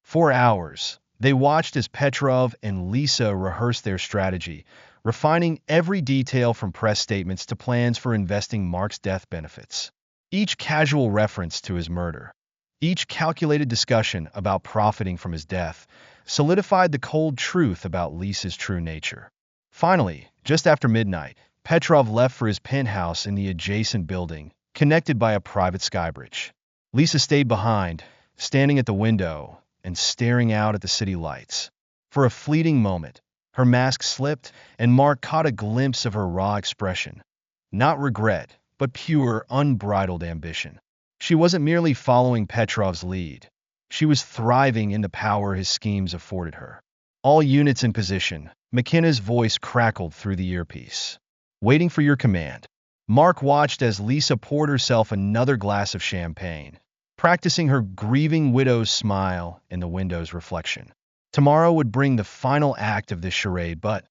For hours, they watched as Petrov and Lisa rehearsed their strategy, refining every detail from press statements to plans for investing Mark's death benefits. Each casual reference to his murder, each calculated discussion about profiting from his death, solidified the cold truth about Lisa's true nature. Finally, just after midnight, Petrov left for his penthouse in the adjacent building, connected by a private skybridge. Lisa stayed behind, standing at the window and staring out at the city lights. For a fleeting moment, her mask slipped, and Mark caught a glimpse of her raw expression. Not regret, but pure, unbridled ambition. She wasn't merely following Petrov's lead. She was thriving in the power his schemes afforded her. All units in position, McKenna's voice crackled through the earpiece. Waiting for your command. Mark watched as Lisa poured herself another glass of champagne, practicing her grieving widow's smile in the window's reflection. Tomorrow would bring the final act of this charade, but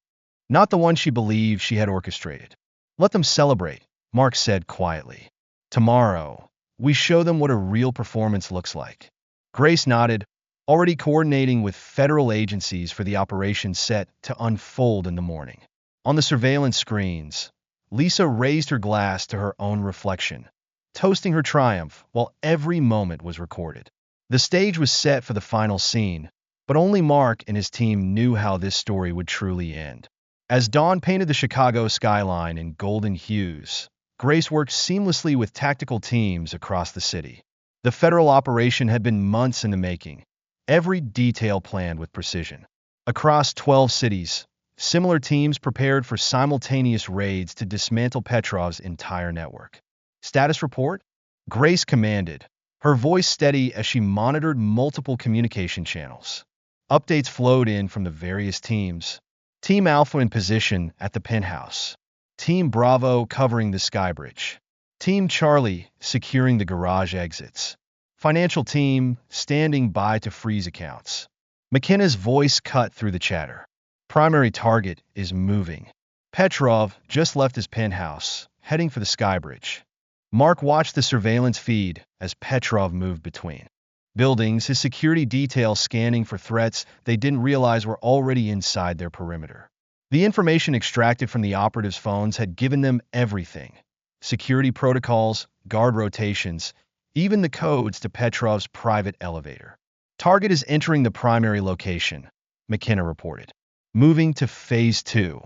not the one she believed she had orchestrated. Let them celebrate, Mark said quietly. Tomorrow, we show them what a real performance looks like. Grace nodded, already coordinating with federal agencies for the operation set to unfold in the morning. On the surveillance screens, Lisa raised her glass to her own reflection, toasting her triumph while every moment was recorded. The stage was set for the final scene, but only Mark and his team knew how this story would truly end. As dawn painted the Chicago skyline in golden hues, Grace worked seamlessly with tactical teams across the city. The federal operation had been months in the making, every detail planned with precision. Across 12 cities, similar teams prepared for simultaneous raids to dismantle Petrov's entire network. Status report? Grace commanded, her voice steady as she monitored multiple communication channels. Updates flowed in from the various teams. Team Alpha in position at the penthouse. Team Bravo covering the skybridge. Team Charlie securing the garage exits. Financial team standing by to freeze accounts. McKenna's voice cut through the chatter. Primary target is moving. Petrov just left his penthouse, heading for the skybridge. Mark watched the surveillance feed as Petrov moved between buildings, his security detail scanning for threats they didn't realize were already inside their perimeter. The information extracted from the operatives' phones had given them everything: security protocols, guard rotations, even the codes to Petrov's private elevator. Target is entering the primary location, McKenna reported. Moving to Phase 2.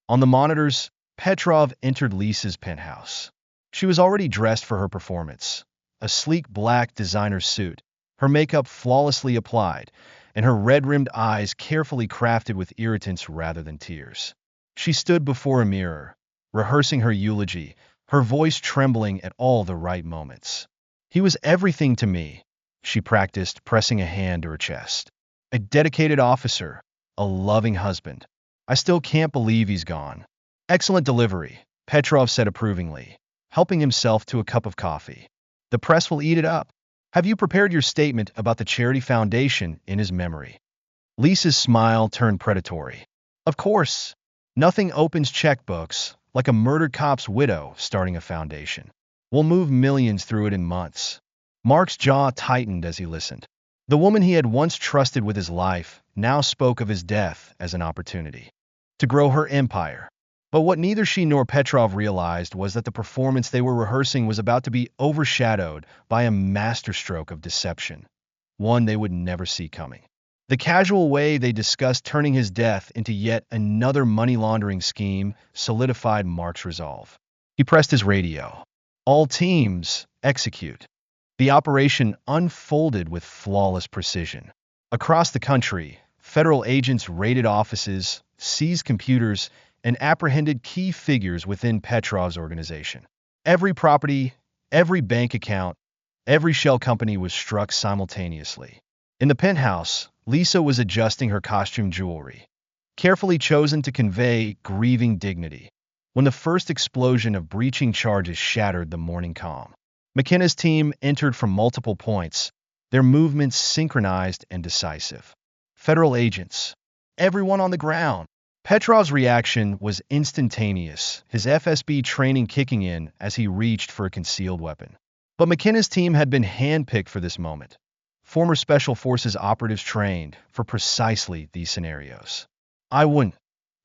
On the monitors, Petrov entered Lisa's penthouse. She was already dressed for her performance. A sleek black designer suit, her makeup flawlessly applied, and her red-rimmed eyes carefully crafted with irritants rather than tears. She stood before a mirror, rehearsing her eulogy, her voice trembling at all the right moments. "He was everything to me," she practiced, pressing a hand to her chest. "A dedicated officer, a loving husband. I still can't believe he's gone." "Excellent delivery," Petrov said approvingly, helping himself to a cup of coffee. "The press will eat it up. Have you prepared your statement about the charity foundation in his memory?" Lisa's smile turned predatory. "Of course. Nothing opens checkbooks like a murdered cop's widow starting a foundation. We'll move millions through it in months." Mark's jaw tightened as he listened. The woman he had once trusted with his life now spoke of his death as an opportunity to grow her empire. But what neither she nor Petrov realized was that the performance they were rehearsing was about to be overshadowed by a masterstroke of deception, one they would never see coming. The casual way they discussed turning his death into yet another money laundering scheme solidified Mark's resolve. He pressed his radio. "All teams, execute." The operation unfolded with flawless precision. Across the country, federal agents raided offices, seized computers, and apprehended key figures within Petrov's organization. Every property, every bank account, every shell company was struck simultaneously. In the penthouse, Lisa was adjusting her costume jewelry, carefully chosen to convey grieving dignity, when the first explosion of breaching charges shattered the morning calm. McKenna's team entered from multiple points, their movements synchronized and decisive. Federal agents, everyone on the ground. Petrov's reaction was instantaneous, his FSB training kicking in as he reached for a concealed weapon. But McKenna's team had been handpicked for this moment. Former Special Forces operatives trained for precisely these scenarios. "I wouldn't."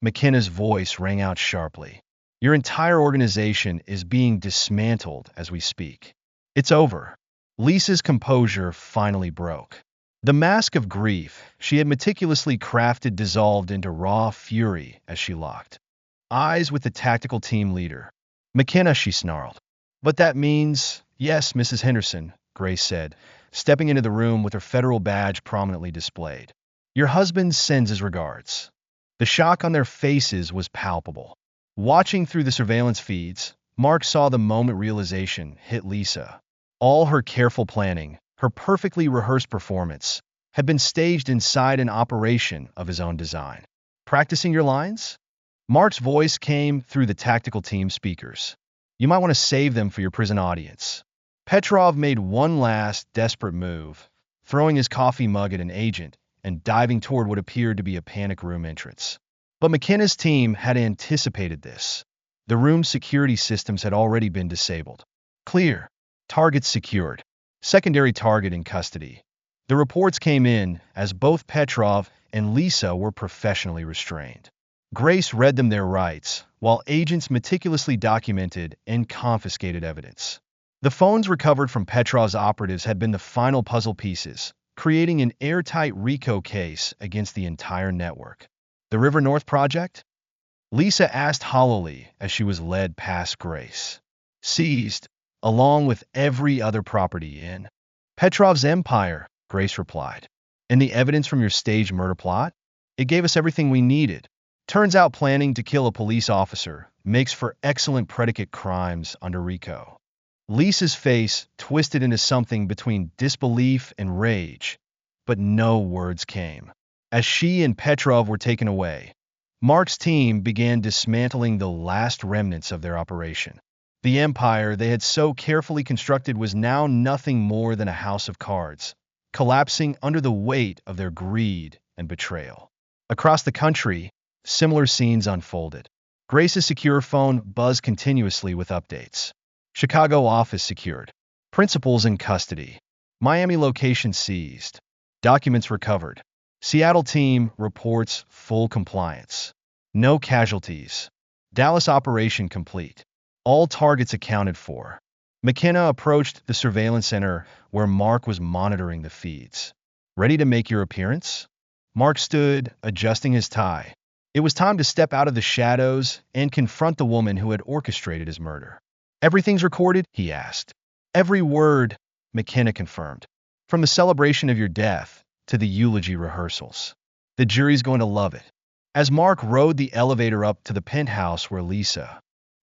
McKenna's voice rang out sharply. "Your entire organization is being dismantled as we speak. It's over." Lisa's composure finally broke. The mask of grief she had meticulously crafted dissolved into raw fury as she locked eyes with the tactical team leader. "McKenna," she snarled. "But that means—" "Yes, Mrs. Henderson," Grace said, stepping into the room with her federal badge prominently displayed. "Your husband sends his regards." The shock on their faces was palpable. Watching through the surveillance feeds, Mark saw the moment realization hit Lisa. All her careful planning, her perfectly rehearsed performance, had been staged inside an operation of his own design. "Practicing your lines?" Mark's voice came through the tactical team speakers. "You might want to save them for your prison audience." Petrov made one last, desperate move, throwing his coffee mug at an agent and diving toward what appeared to be a panic room entrance. But McKenna's team had anticipated this. The room's security systems had already been disabled. "Clear. Target secured. Secondary target in custody." The reports came in as both Petrov and Lisa were professionally restrained. Grace read them their rights, while agents meticulously documented and confiscated evidence. The phones recovered from Petrov's operatives had been the final puzzle pieces, creating an airtight RICO case against the entire network. "The River North Project?" Lisa asked hollowly as she was led past Grace. "Seized, along with every other property in Petrov's empire," Grace replied. "And the evidence from your staged murder plot? It gave us everything we needed. Turns out planning to kill a police officer makes for excellent predicate crimes under RICO." Lisa's face twisted into something between disbelief and rage, but no words came. As she and Petrov were taken away, Mark's team began dismantling the last remnants of their operation. The empire they had so carefully constructed was now nothing more than a house of cards, collapsing under the weight of their greed and betrayal. Across the country, similar scenes unfolded. Grace's secure phone buzzed continuously with updates. Chicago office secured. Principals in custody. Miami location seized. Documents recovered. Seattle team reports full compliance. No casualties. Dallas operation complete. All targets accounted for. McKenna approached the surveillance center where Mark was monitoring the feeds. Ready to make your appearance? Mark stood, adjusting his tie. It was time to step out of the shadows and confront the woman who had orchestrated his murder. Everything's recorded? He asked. Every word, McKenna confirmed. From the celebration of your death to the eulogy rehearsals. The jury's going to love it. As Mark rode the elevator up to the penthouse where Lisa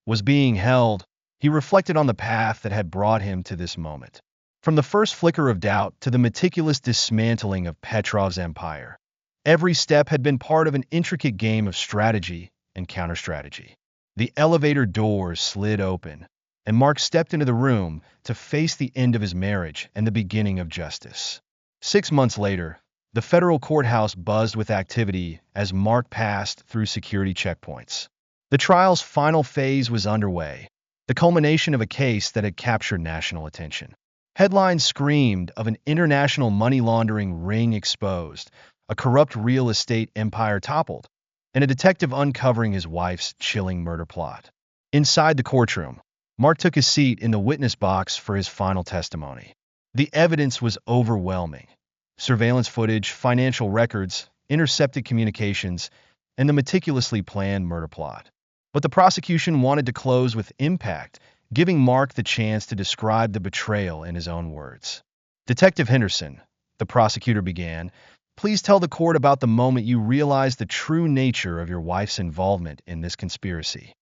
was being held, he reflected on the path that had brought him to this moment. From the first flicker of doubt to the meticulous dismantling of Petrov's empire, every step had been part of an intricate game of strategy and counter-strategy. The elevator doors slid open, and Mark stepped into the room to face the end of his marriage and the beginning of justice. 6 months later, the federal courthouse buzzed with activity as Mark passed through security checkpoints. The trial's final phase was underway, the culmination of a case that had captured national attention. Headlines screamed of an international money laundering ring exposed, a corrupt real estate empire toppled, and a detective uncovering his wife's chilling murder plot. Inside the courtroom, Mark took his seat in the witness box for his final testimony. The evidence was overwhelming. Surveillance footage, financial records, intercepted communications, and the meticulously planned murder plot. But the prosecution wanted to close with impact, giving Mark the chance to describe the betrayal in his own words. Detective Henderson, the prosecutor began, please tell the court about the moment you realized the true nature of your wife's involvement in this conspiracy.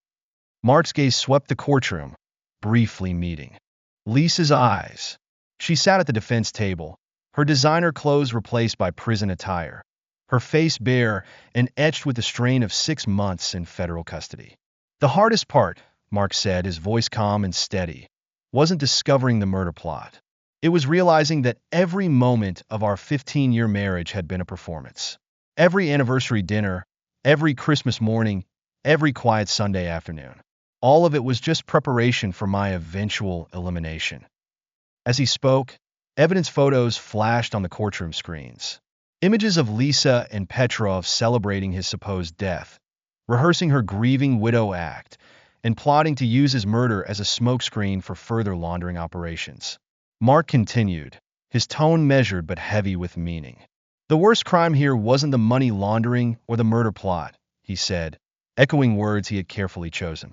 Mark's gaze swept the courtroom, briefly meeting Lisa's eyes. She sat at the defense table, her designer clothes replaced by prison attire, her face bare and etched with the strain of 6 months in federal custody. The hardest part, Mark said, his voice calm and steady, wasn't discovering the murder plot. It was realizing that every moment of our 15-year marriage had been a performance. Every anniversary dinner, every Christmas morning, every quiet Sunday afternoon. All of it was just preparation for my eventual elimination. As he spoke, evidence photos flashed on the courtroom screens. Images of Lisa and Petrov celebrating his supposed death, rehearsing her grieving widow act, and plotting to use his murder as a smokescreen for further laundering operations. Mark continued, his tone measured but heavy with meaning. The worst crime here wasn't the money laundering or the murder plot, he said, echoing words he had carefully chosen.